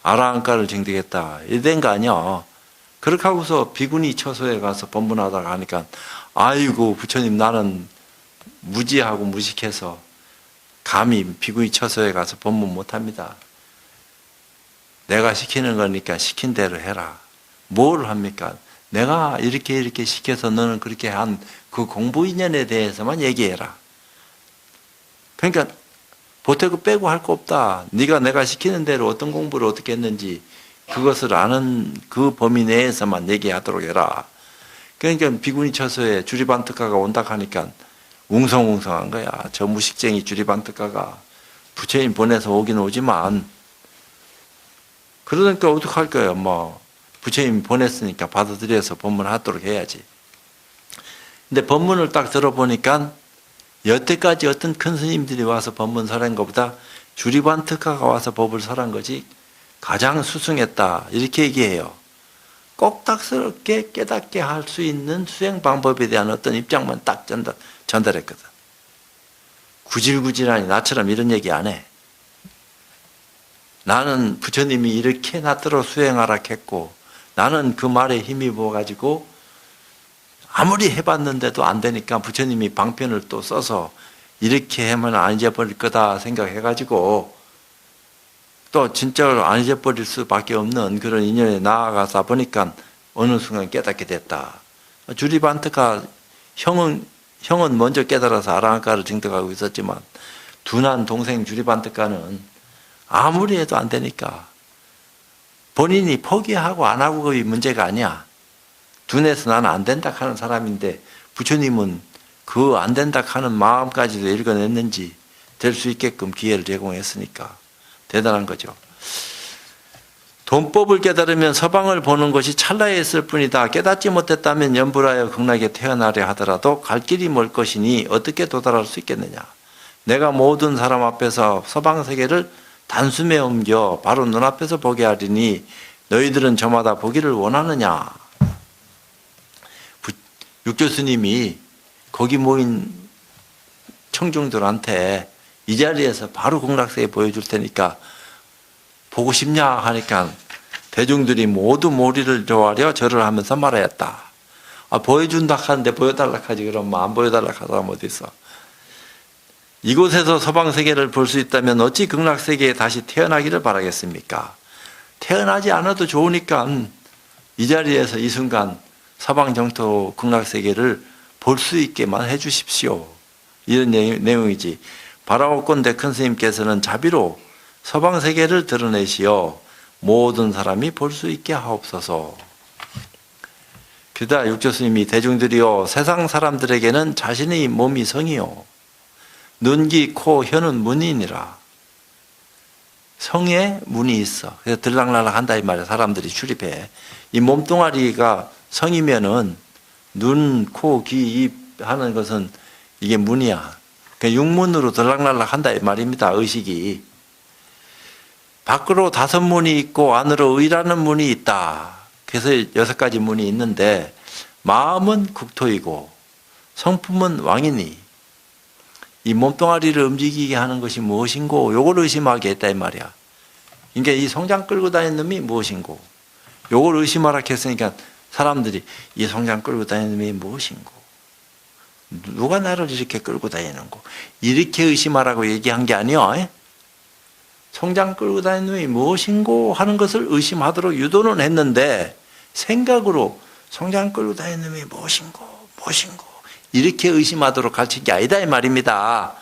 [SPEAKER 1] 아라한가를 쟁득했다. 이런 거 아니야. 그렇게 하고서 비구니 처소에 가서 법문하다가 하니까 아이고 부처님 나는 무지하고 무식해서 감히 비구니 처소에 가서 법문 못합니다. 내가 시키는 거니까 시킨 대로 해라. 뭘 합니까? 내가 이렇게 시켜서 너는 그렇게 한 그 공부 인연에 대해서만 얘기해라. 그러니까 보태고 빼고 할 거 없다. 네가 내가 시키는 대로 어떤 공부를 어떻게 했는지 그것을 아는 그 범위 내에서만 얘기하도록 해라. 그러니까 비구니 처소에 주리반특가가 온다 하니까 웅성웅성한 거야. 저 무식쟁이 주리반특가가 부처님 보내서 오긴 오지만 그러니까 어떡할 거예요. 부처님 보냈으니까 받아들여서 법문하도록 해야지. 근데 법문을 딱 들어보니까 여태까지 어떤 큰 스님들이 와서 법문 설한 것보다 주리반특가가 와서 법을 설한 것이 가장 수승했다. 이렇게 얘기해요. 꼭딱스럽게 깨닫게 할 수 있는 수행 방법에 대한 어떤 입장만 딱 전달했거든. 구질구질하니 나처럼 이런 얘기 안 해. 나는 부처님이 이렇게 나더러 수행하라 했고 나는 그 말에 힘입어가지고 아무리 해봤는데도 안 되니까 부처님이 방편을 또 써서 이렇게 하면 안 잊어버릴 거다 생각해가지고 또 진짜로 안 잊어버릴 수밖에 없는 그런 인연에 나아가서 보니까 어느 순간 깨닫게 됐다. 주리반특가 형은 먼저 깨달아서 아라한가를 징득하고 있었지만 둔한 동생 주리반특가는 아무리 해도 안 되니까 본인이 포기하고 안 하고 그 문제가 아니야. 둔해서 나는 안 된다 하는 사람인데 부처님은 그 안 된다 하는 마음까지도 읽어냈는지 될 수 있게끔 기회를 제공했으니까 대단한 거죠. 돈법을 깨달으면 서방을 보는 것이 찰나에 있을 뿐이다. 깨닫지 못했다면 연불하여 극락에 태어나려 하더라도 갈 길이 멀 것이니 어떻게 도달할 수 있겠느냐. 내가 모든 사람 앞에서 서방 세계를 단숨에 옮겨 바로 눈앞에서 보게 하리니 너희들은 저마다 보기를 원하느냐. 육조스님이 거기 모인 청중들한테 이 자리에서 바로 극락세계 보여줄 테니까 보고 싶냐 하니까 대중들이 모두 모리를 좋아하려 절을 하면서 말하였다. 보여준다 하는데 보여달라 하지 그럼 안 보여달라 하는 사람 어디 있어. 이곳에서 서방세계를 볼 수 있다면 어찌 극락세계에 다시 태어나기를 바라겠습니까? 태어나지 않아도 좋으니까 이 자리에서 이 순간 서방정토 극락세계를 볼 수 있게만 해 주십시오. 이런 내용이지. 바라옵건대 큰 스님께서는 자비로 서방세계를 드러내시어 모든 사람이 볼 수 있게 하옵소서. 그다 육조스님이 대중들이여 세상 사람들에게는 자신의 몸이 성이요 눈, 귀, 코, 혀는 문이니라. 성에 문이 있어. 그래서 들락날락 한다 이 말이야. 사람들이 출입해. 이 몸뚱아리가 성이면은 눈, 코, 귀, 입 하는 것은 이게 문이야. 그 육문으로 들락날락 한다 이 말입니다. 의식이. 밖으로 5문이 있고 안으로 의라는 문이 있다. 그래서 6가지 문이 있는데 마음은 국토이고 성품은 왕이니 이 몸뚱아리를 움직이게 하는 것이 무엇인고 요걸 의심하게 했다 이 말이야. 그러니까 이 송장 끌고 다니는 놈이 무엇인고 요걸 의심하라 했으니까 사람들이 이 송장 끌고 다니는 놈이 무엇인고 누가 나를 이렇게 끌고 다니는고 이렇게 의심하라고 얘기한 게 아니야. 송장 끌고 다니는 놈이 무엇인고 하는 것을 의심하도록 유도는 했는데 생각으로 송장 끌고 다니는 놈이 무엇인고 이렇게 의심하도록 가르친 게 아니다 이 말입니다.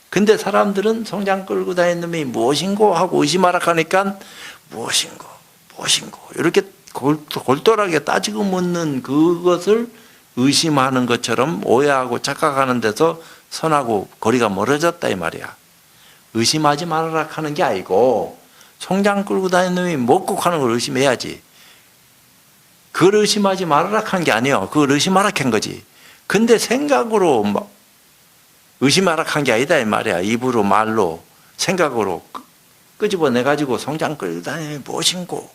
[SPEAKER 1] 근데 사람들은 송장 끌고 다니는 놈이 무엇인고 하고 의심하라 하니까 무엇인고 이렇게 골똘하게 따지고 묻는 그것을 의심하는 것처럼 오해하고 착각하는 데서 선하고 거리가 멀어졌다 이 말이야. 의심하지 말아라 하는 게 아니고 송장 끌고 다니는 놈이 먹고 하는 걸 의심해야지. 그걸 의심하지 말아라 하는 게 아니에요. 그걸 의심하라 한 거지. 근데 생각으로 의심하라 한 게 아니다 이 말이야. 입으로 말로 생각으로 끄집어내가지고 송장 끌고 다니는 무엇인고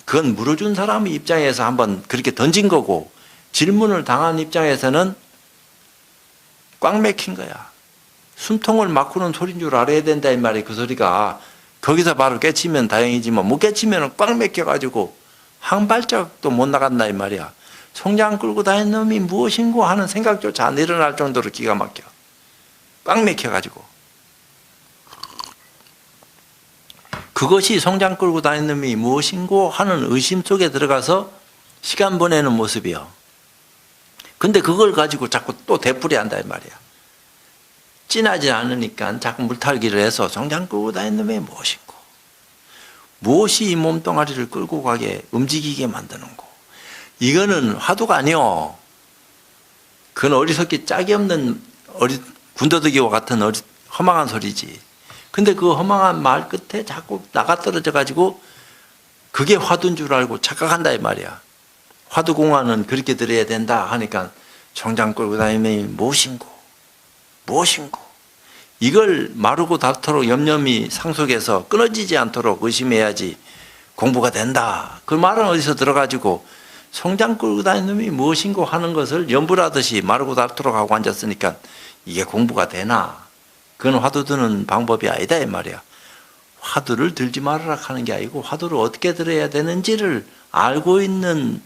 [SPEAKER 1] 그건 물어준 사람 입장에서 한번 그렇게 던진 거고 질문을 당한 입장에서는 꽉 맥힌 거야. 숨통을 막고는 소리인 줄 알아야 된다 이 말이야. 그 소리가 거기서 바로 깨치면 다행이지만 못 깨치면 꽉 맥혀가지고 한 발짝도 못 나간다 이 말이야. 송장 끌고 다니는 놈이 무엇인고 하는 생각조차 안 일어날 정도로 기가 막혀. 꽉 막혀가지고. 그것이 송장 끌고 다니는 놈이 무엇인고 하는 의심 속에 들어가서 시간 보내는 모습이요. 근데 그걸 가지고 자꾸 또 되풀이 한다 이 말이야. 진하지 않으니까 자꾸 물탈기를 해서 송장 끌고 다니는 놈이 무엇인고 무엇이 이 몸뚱아리를 끌고 가게 움직이게 만드는고 이거는 화두가 아니요. 그건 어리석기 짝이 없는 군더더기와 같은 허망한 소리지. 근데 그 허망한 말 끝에 자꾸 나가 떨어져 가지고 그게 화두인 줄 알고 착각한다 이 말이야. 화두 공화는 그렇게 들어야 된다 하니까 송장 끌고 다니면 무엇인고 이걸 마르고 닳도록 염염이 상속해서 끊어지지 않도록 의심해야지 공부가 된다. 그 말은 어디서 들어가지고 송장 끌고 다니는 놈이 무엇인고 하는 것을 염불하듯이 마르고 닳도록 하고 앉았으니까 이게 공부가 되나? 그건 화두 드는 방법이 아니다 이 말이야. 화두를 들지 말아라 하는 게 아니고 화두를 어떻게 들어야 되는지를 알고 있는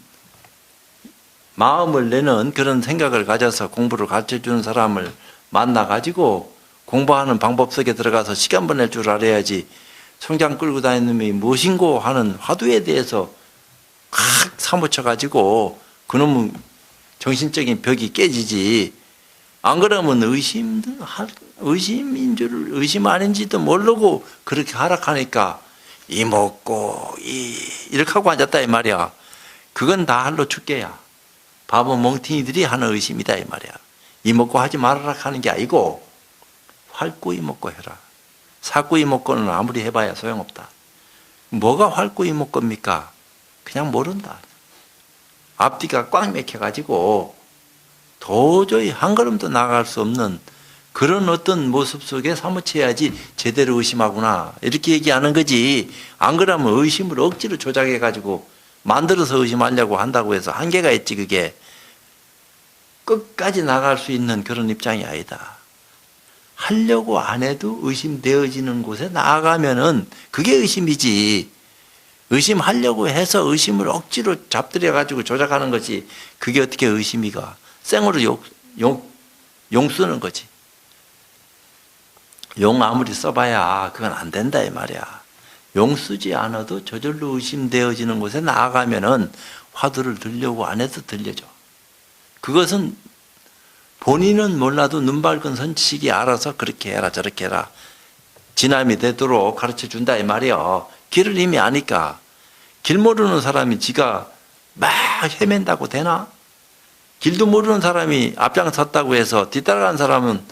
[SPEAKER 1] 마음을 내는 그런 생각을 가져서 공부를 가르쳐주는 사람을 만나가지고 공부하는 방법 속에 들어가서 시간 보낼 줄 알아야지 송장 끌고 다니는 놈이 무엇인고 하는 화두에 대해서 확 사무쳐가지고 그놈은 정신적인 벽이 깨지지. 안 그러면 의심 아닌지도 모르고 그렇게 하락하니까 이 먹고 이렇게 하고 앉았다 이 말이야. 그건 다 할로 죽게야. 바보 멍팅이들이 하는 의심이다 이 말이야. 이 먹고 하지 말아라 하는 게 아니고 활구이 먹고 해라. 사구이 먹고는 아무리 해봐야 소용없다. 뭐가 활구이 먹고입니까? 그냥 모른다. 앞뒤가 꽉 막혀가지고 도저히 한 걸음도 나갈 수 없는 그런 어떤 모습 속에 사무쳐야지 제대로 의심하구나 이렇게 얘기하는 거지. 안 그러면 의심을 억지로 조작해가지고 만들어서 의심하려고 한다고 해서 한계가 있지. 그게 끝까지 나갈 수 있는 그런 입장이 아니다. 하려고 안 해도 의심되어지는 곳에 나아가면은 그게 의심이지. 의심하려고 해서 의심을 억지로 잡들여가지고 조작하는 것이 그게 어떻게 의심이가. 생으로 용 쓰는 거지. 용 아무리 써봐야 그건 안 된다 이 말이야. 용 쓰지 않아도 저절로 의심되어지는 곳에 나아가면은 화두를 들려고 안 해도 들려줘. 그것은 본인은 몰라도 눈 밝은 선치식이 알아서 그렇게 해라 저렇게 해라 진함이 되도록 가르쳐준다 이 말이야. 길을 이미 아니까. 길 모르는 사람이 지가 막 헤맨다고 되나? 길도 모르는 사람이 앞장섰다고 해서 뒤따라간 사람은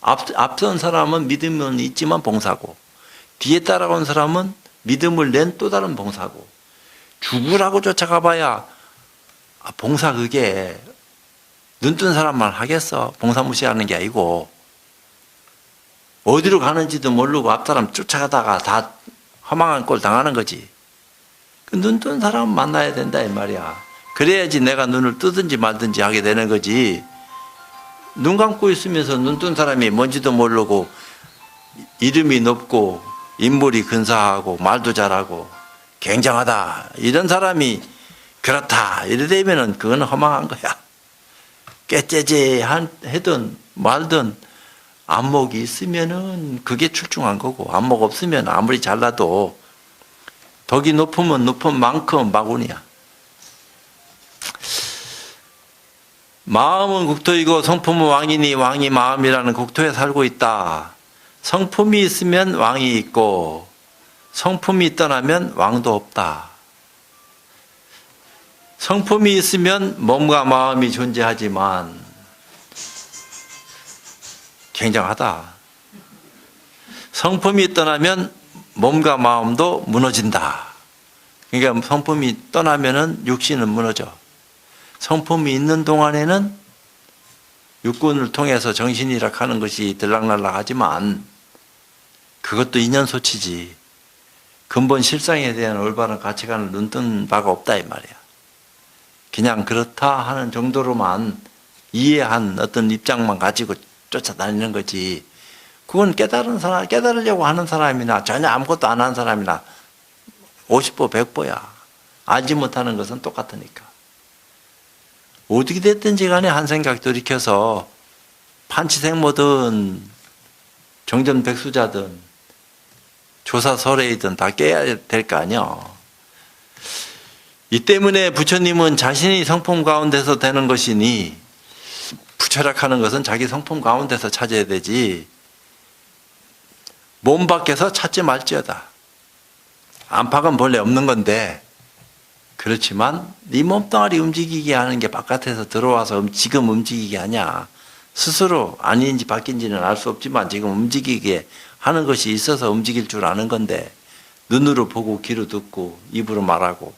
[SPEAKER 1] 앞선 사람은 믿음은 있지만 봉사고, 뒤에 따라온 사람은 믿음을 낸 또 다른 봉사고, 죽으라고 쫓아가 봐야 봉사 그게 눈뜬 사람만 하겠어. 봉사 무시하는 게 아니고, 어디로 가는지도 모르고 앞 사람 쫓아가다가 다 허망한 꼴 당하는 거지. 그 눈뜬 사람 만나야 된다 이 말이야. 그래야지 내가 눈을 뜨든지 말든지 하게 되는 거지. 눈 감고 있으면서 눈뜬 사람이 뭔지도 모르고 이름이 높고 인물이 근사하고 말도 잘하고 굉장하다 이런 사람이 그렇다 이래 되면은 그건 허망한 거야. 깨째제 해든 말든 안목이 있으면은 그게 출중한 거고, 안목 없으면 아무리 잘나도 덕이 높으면 높은 만큼 마구니야. 마음은 국토이고 성품은 왕이니 왕이 마음이라는 국토에 살고 있다. 성품이 있으면 왕이 있고 성품이 떠나면 왕도 없다. 성품이 있으면 몸과 마음이 존재하지만 굉장하다. 성품이 떠나면 몸과 마음도 무너진다. 그러니까 성품이 떠나면은 육신은 무너져. 성품이 있는 동안에는 육군을 통해서 정신이라 하는 것이 들락날락 하지만 그것도 인연소치지. 근본 실상에 대한 올바른 가치관을 눈뜬 바가 없다 이 말이야. 그냥 그렇다 하는 정도로만 이해한 어떤 입장만 가지고 쫓아다니는 거지. 그건 깨달은 사람, 깨달으려고 하는 사람이나 전혀 아무것도 안 한 사람이나 50보 100보야. 알지 못하는 것은 똑같으니까. 어떻게 됐든지 간에 한 생각 돌이켜서 판치생모든 정전백수자든 조사설회이든 다 깨야 될 거 아니야. 이 때문에 부처님은 자신이 성품 가운데서 되는 것이니 부처락하는 것은 자기 성품 가운데서 찾아야 되지 몸 밖에서 찾지 말지어다. 안팎은 본래 없는 건데 그렇지만 네 몸뚱아리 움직이게 하는 게 바깥에서 들어와서 지금 움직이게 하냐. 스스로 아닌지 바뀐지는 알 수 없지만 지금 움직이게 하는 것이 있어서 움직일 줄 아는 건데 눈으로 보고 귀로 듣고 입으로 말하고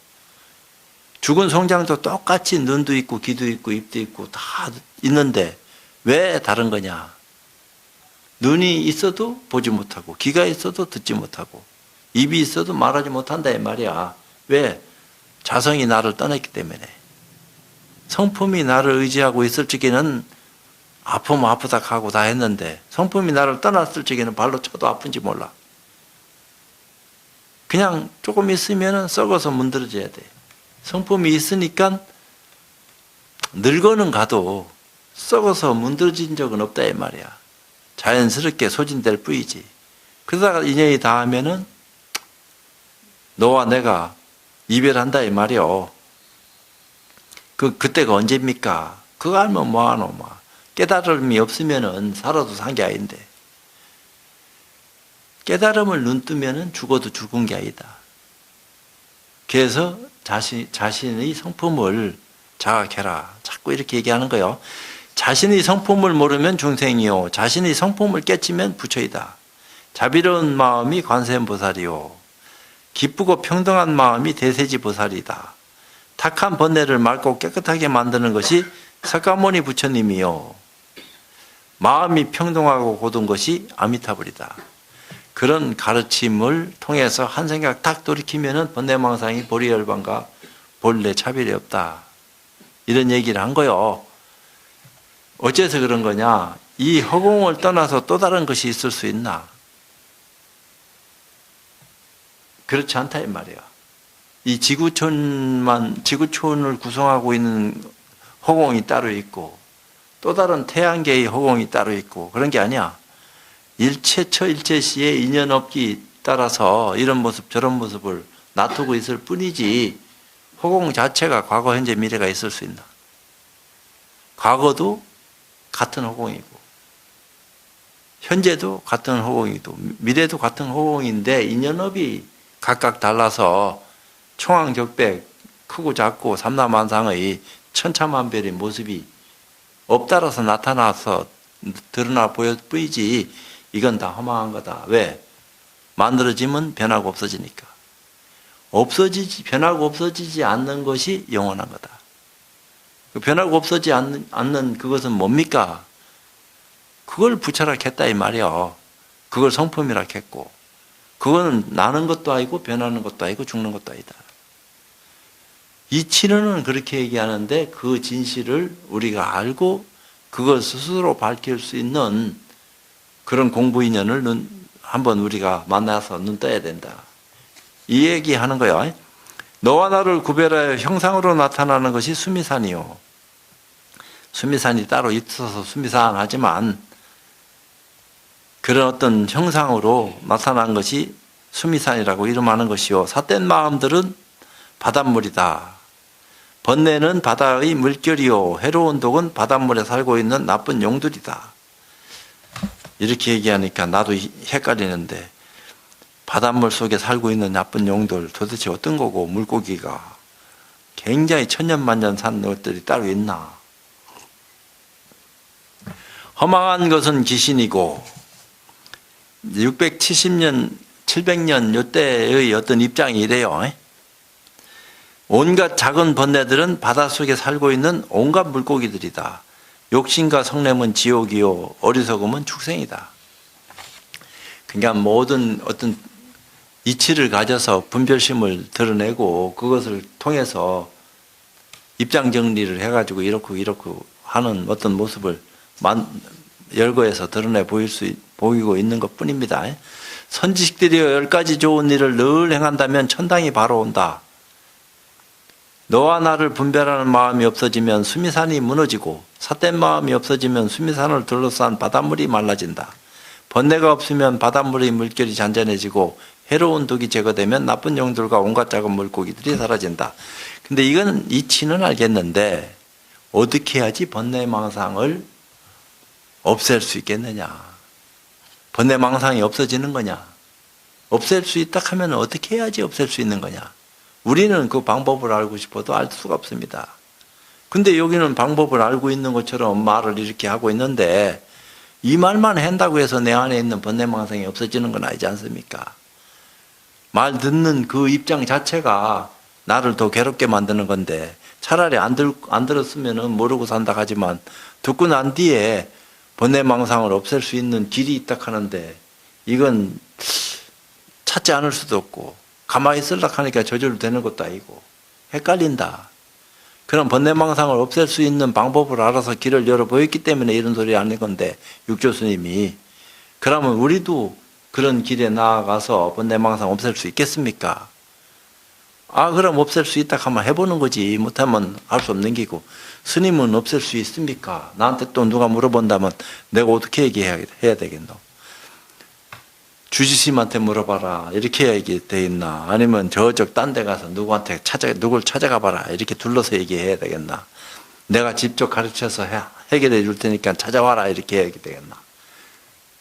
[SPEAKER 1] 죽은 송장도 똑같이 눈도 있고 귀도 있고 입도 있고 다 있는데 왜 다른 거냐. 눈이 있어도 보지 못하고 귀가 있어도 듣지 못하고 입이 있어도 말하지 못한다 이 말이야. 왜? 자성이 나를 떠났기 때문에. 성품이 나를 의지하고 있을 적에는 아프면 아프다 하고 다 했는데 성품이 나를 떠났을 적에는 발로 쳐도 아픈지 몰라. 그냥 조금 있으면 썩어서 문드러져야 돼. 성품이 있으니까 늙어는 가도 썩어서 문드러진 적은 없다 이 말이야. 자연스럽게 소진될 뿐이지. 그러다가 인연이 닿으면은 너와 내가 이별한다 이 말이요. 그때가 언제입니까? 그거 알면 뭐하노 뭐. 깨달음이 없으면은 살아도 산 게 아닌데. 깨달음을 눈뜨면은 죽어도 죽은 게 아니다. 그래서 자신의 성품을 자각해라. 자꾸 이렇게 얘기하는 거요. 자신의 성품을 모르면 중생이요. 자신의 성품을 깨치면 부처이다. 자비로운 마음이 관세음보살이요. 기쁘고 평등한 마음이 대세지보살이다. 탁한 번뇌를 맑고 깨끗하게 만드는 것이 석가모니 부처님이요. 마음이 평등하고 고든 것이 아미타불이다. 그런 가르침을 통해서 한 생각 딱 돌이키면은 번뇌망상이 보리열반과 본래 차별이 없다. 이런 얘기를 한 거요. 어째서 그런 거냐? 이 허공을 떠나서 또 다른 것이 있을 수 있나? 그렇지 않다 이 말이야. 이 지구촌을 구성하고 있는 허공이 따로 있고 또 다른 태양계의 허공이 따로 있고 그런 게 아니야. 일체처 일체시의 인연 없기 따라서 이런 모습 저런 모습을 놔두고 있을 뿐이지 허공 자체가 과거 현재 미래가 있을 수 있나. 과거도 같은 허공이고 현재도 같은 허공이고 미래도 같은 허공인데 인연업이 각각 달라서 총황격백 크고 작고 삼라만상의 천차만별의 모습이 업 따라서 나타나서 드러나 보이지 이건 다 허망한 거다. 왜? 만들어지면 변하고 없어지니까. 변하고 없어지지 않는 것이 영원한 거다. 변하고 없어지지 않는 그것은 뭡니까? 그걸 부처라 했다 이 말이요. 그걸 성품이라 했고, 그거는 나는 것도 아니고 변하는 것도 아니고 죽는 것도 아니다. 이 친언은 그렇게 얘기하는데 그 진실을 우리가 알고 그걸 스스로 밝힐 수 있는 그런 공부 인연을 한번 우리가 만나서 눈 떠야 된다. 이 얘기하는 거야. 너와 나를 구별하여 형상으로 나타나는 것이 수미산이요. 수미산이 따로 있어서 수미산 하지만 그런 어떤 형상으로 나타난 것이 수미산이라고 이름하는 것이요. 삿된 마음들은 바닷물이다. 번뇌는 바다의 물결이요. 해로운 독은 바닷물에 살고 있는 나쁜 용들이다. 이렇게 얘기하니까 나도 헷갈리는데 바닷물 속에 살고 있는 나쁜 용들 도대체 어떤 거고 물고기가 굉장히 천년만년 산 것들이 따로 있나. 허망한 것은 귀신이고 670년 700년 이때의 어떤 입장이 이래요. 온갖 작은 번뇌들은 바닷속에 살고 있는 온갖 물고기들이다. 욕심과 성냄은 지옥이요 어리석음은 축생이다. 그러니까 모든 어떤 이치를 가져서 분별심을 드러내고 그것을 통해서 입장 정리를 해가지고 이렇고 하는 어떤 모습을 열거해서 드러내 보이고 있는 것 뿐입니다. 선지식들이여 10가지 좋은 일을 늘 행한다면 천당이 바로 온다. 너와 나를 분별하는 마음이 없어지면 수미산이 무너지고 삿된 마음이 없어지면 수미산을 둘러싼 바닷물이 말라진다. 번뇌가 없으면 바닷물의 물결이 잔잔해지고 해로운 독이 제거되면 나쁜 용들과 온갖 작은 물고기들이 사라진다. 근데 이건 이치는 알겠는데 어떻게 해야지 번뇌망상을 없앨 수 있겠느냐. 번뇌망상이 없어지는 거냐. 없앨 수 있다 하면 어떻게 해야지 없앨 수 있는 거냐. 우리는 그 방법을 알고 싶어도 알 수가 없습니다. 근데 여기는 방법을 알고 있는 것처럼 말을 이렇게 하고 있는데 이 말만 한다고 해서 내 안에 있는 번뇌망상이 없어지는 건 아니지 않습니까? 말 듣는 그 입장 자체가 나를 더 괴롭게 만드는 건데 차라리 안 들었으면 모르고 산다 하지만 듣고 난 뒤에 번뇌망상을 없앨 수 있는 길이 있다 하는데 이건 찾지 않을 수도 없고 가만히 있으려고 하니까 저절로 되는 것도 아니고 헷갈린다. 그런 번뇌망상을 없앨 수 있는 방법을 알아서 길을 열어 보였기 때문에 이런 소리 하는 건데 육조 스님이 그러면 우리도 그런 길에 나아가서 번뇌망상 없앨 수 있겠습니까? 그럼 없앨 수 있다 하면 해보는 거지. 못하면 할 수 없는 기고. 스님은 없앨 수 있습니까? 나한테 또 누가 물어본다면 내가 어떻게 얘기해야 되겠노? 주지스님한테 물어봐라. 이렇게 얘기돼 있나? 아니면 저쪽 딴 데 가서 누굴 찾아가 봐라. 이렇게 둘러서 얘기해야 되겠나? 내가 직접 가르쳐서 해결해 줄 테니까 찾아와라. 이렇게 해야 되겠나?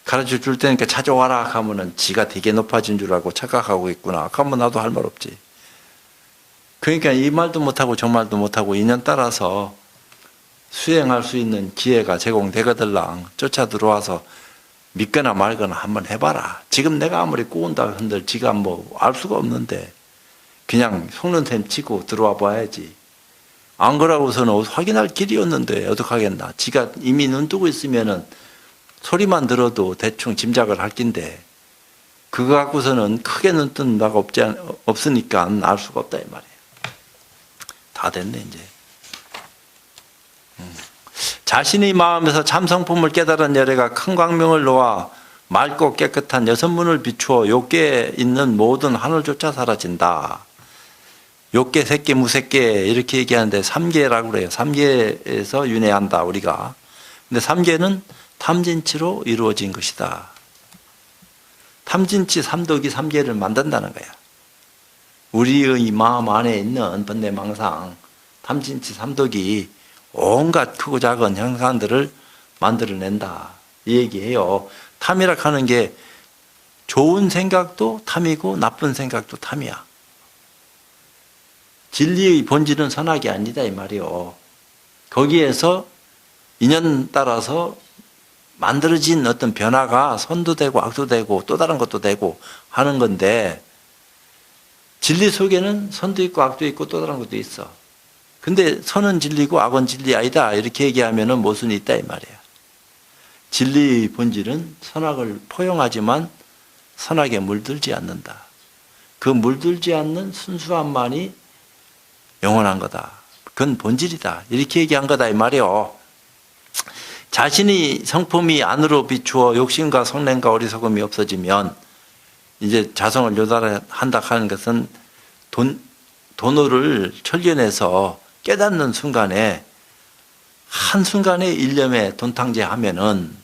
[SPEAKER 1] 가르쳐 줄 테니까 찾아와라 하면은 지가 되게 높아진 줄 알고 착각하고 있구나. 그러면 나도 할 말 없지. 그러니까 이 말도 못하고 저 말도 못하고 인연 따라서 수행할 수 있는 기회가 제공되거들랑 쫓아 들어와서 믿거나 말거나 한번 해봐라. 지금 내가 아무리 꼬운다 한들 지가 뭐 알 수가 없는데 그냥 속는 셈 치고 들어와 봐야지. 안 그러고서는 확인할 길이 없는데 어떡하겠나. 지가 이미 눈 뜨고 있으면은 소리만 들어도 대충 짐작을 할 낀데 그거 갖고서는 크게 눈 뜬 바가 없으니까 알 수가 없다 이 말이에요. 다 됐네 이제. 자신의 마음에서 참성품을 깨달은 열애가 큰 광명을 놓아 맑고 깨끗한 여섯문을 비추어 욕계에 있는 모든 하늘조차 사라진다. 욕계, 색계, 무색계 이렇게 얘기하는데 삼계라고 그래요. 삼계에서 윤회한다 우리가. 근데 삼계는 탐진치로 이루어진 것이다. 탐진치 삼독이 삼계를 만든다는 거야. 우리의 마음 안에 있는 번뇌망상 탐진치 삼독이 온갖 크고 작은 형상들을 만들어낸다. 이 얘기해요. 탐이라 하는 게 좋은 생각도 탐이고 나쁜 생각도 탐이야. 진리의 본질은 선악이 아니다 이 말이요. 거기에서 인연 따라서 만들어진 어떤 변화가 선도 되고 악도 되고 또 다른 것도 되고 하는 건데, 진리 속에는 선도 있고 악도 있고 또 다른 것도 있어. 근데 선은 진리고 악은 진리 아니다 이렇게 얘기하면은 모순이 있다 이 말이야. 진리의 본질은 선악을 포용하지만 선악에 물들지 않는다. 그 물들지 않는 순수함만이 영원한 거다. 그건 본질이다. 이렇게 얘기한 거다 이 말이요. 자신이 성품이 안으로 비추어 욕심과 성냄과 어리석음이 없어지면 이제 자성을 요달한다 하는 것은 도노를 철견해서 깨닫는 순간에 한순간에 일념에 돈탕제하면은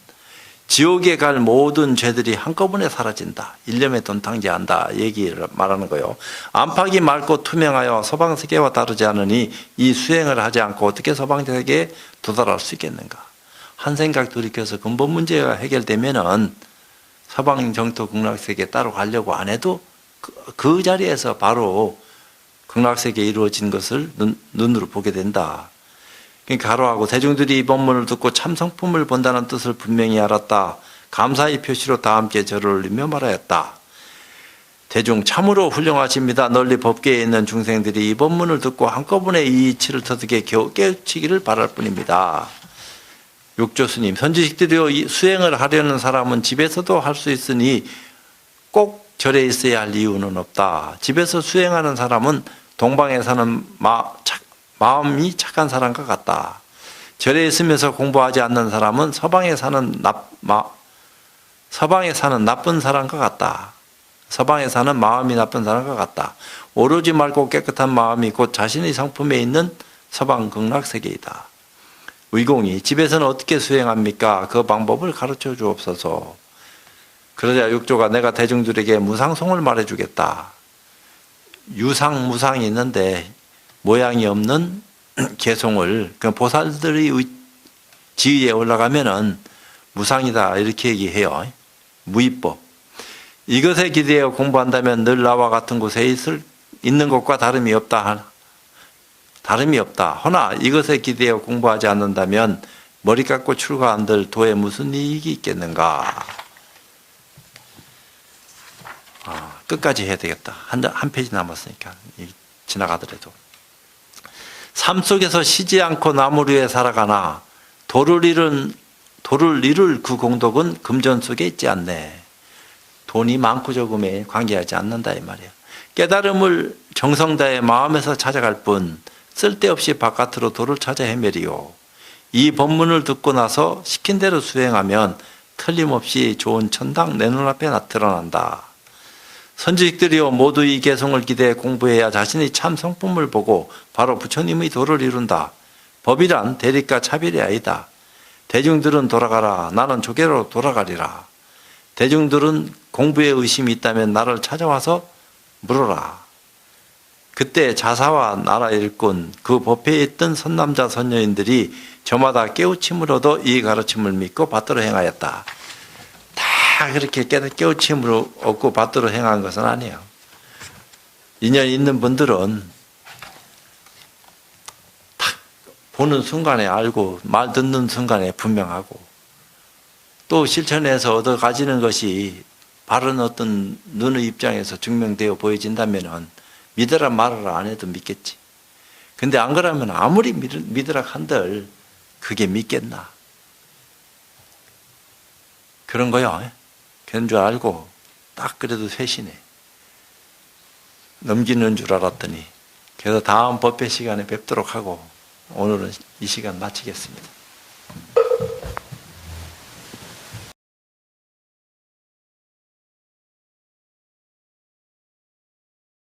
[SPEAKER 1] 지옥에 갈 모든 죄들이 한꺼번에 사라진다. 일념에 돈탕제한다. 얘기를 말하는 거예요. 안팎이 맑고 투명하여 서방세계와 다르지 않으니 이 수행을 하지 않고 어떻게 서방세계에 도달할 수 있겠는가. 한 생각 돌이켜서 근본 문제가 해결되면은 서방 정토 극락세계 따로 가려고 안 해도 그 자리에서 바로 극락세계에 이루어진 것을 눈으로 보게 된다. 그러니까 가로하고 대중들이 이 본문을 듣고 참 성품을 본다는 뜻을 분명히 알았다. 감사의 표시로 다 함께 절을 올리며 말하였다. 대중 참으로 훌륭하십니다. 널리 법계에 있는 중생들이 이 본문을 듣고 한꺼번에 이 이치를 터득해 겨우 깨우치기를 바랄 뿐입니다. 육조스님, 선지식들이 수행을 하려는 사람은 집에서도 할 수 있으니 꼭 절에 있어야 할 이유는 없다. 집에서 수행하는 사람은 동방에 사는 마음이 착한 사람과 같다. 절에 있으면서 공부하지 않는 사람은 서방에 사는 나쁜 사람과 같다. 서방에 사는 마음이 나쁜 사람과 같다. 오로지 맑고 깨끗한 마음이 곧 자신의 성품에 있는 서방 극락세계이다. 의공이 집에서는 어떻게 수행합니까? 그 방법을 가르쳐 주옵소서. 그러자 육조가 내가 대중들에게 무상송을 말해주겠다. 유상, 무상이 있는데 모양이 없는 개송을, 그 보살들의 지위에 올라가면은 무상이다 이렇게 얘기해요. 무위법. 이것에 기대어 공부한다면 늘 나와 같은 곳에 있는 것과 다름이 없다. 허나 이것에 기대어 공부하지 않는다면 머리 깎고 출가한들 도에 무슨 이익이 있겠는가. 끝까지 해야 되겠다. 한 페이지 남았으니까 지나가더라도. 삶 속에서 쉬지 않고 나무를 위해 살아가나 도를 이룰 그 공덕은 금전 속에 있지 않네. 돈이 많고 적음에 관계하지 않는다 이 말이야. 깨달음을 정성 다해 마음에서 찾아갈 뿐 쓸데없이 바깥으로 도를 찾아 헤매리요. 이 법문을 듣고 나서 시킨 대로 수행하면 틀림없이 좋은 천당 내 눈앞에 드러난다. 선지식들이요 모두 이 개성을 기대해 공부해야 자신의 참 성품을 보고 바로 부처님의 도를 이룬다. 법이란 대립과 차별이 아니다. 대중들은 돌아가라. 나는 조계로 돌아가리라. 대중들은 공부에 의심이 있다면 나를 찾아와서 물어라. 그때 자사와 나라 일꾼 그 법회에 있던 선남자 선녀인들이 저마다 깨우침을 얻어 이 가르침을 믿고 받들어 행하였다. 다 그렇게 깨우침을 얻고 받들어 행한 것은 아니에요. 인연 있는 분들은 딱 보는 순간에 알고 말 듣는 순간에 분명하고 또 실천해서 얻어 가지는 것이 바른 어떤 눈의 입장에서 증명되어 보여진다면 믿으라 말아라 안 해도 믿겠지. 근데 안 그러면 아무리 믿으라 한들 그게 믿겠나. 그런 거요. 그런 줄 알고 딱 그래도 쇄신해. 넘기는 줄 알았더니 그래서 다음 법회 시간에 뵙도록 하고 오늘은 이 시간 마치겠습니다.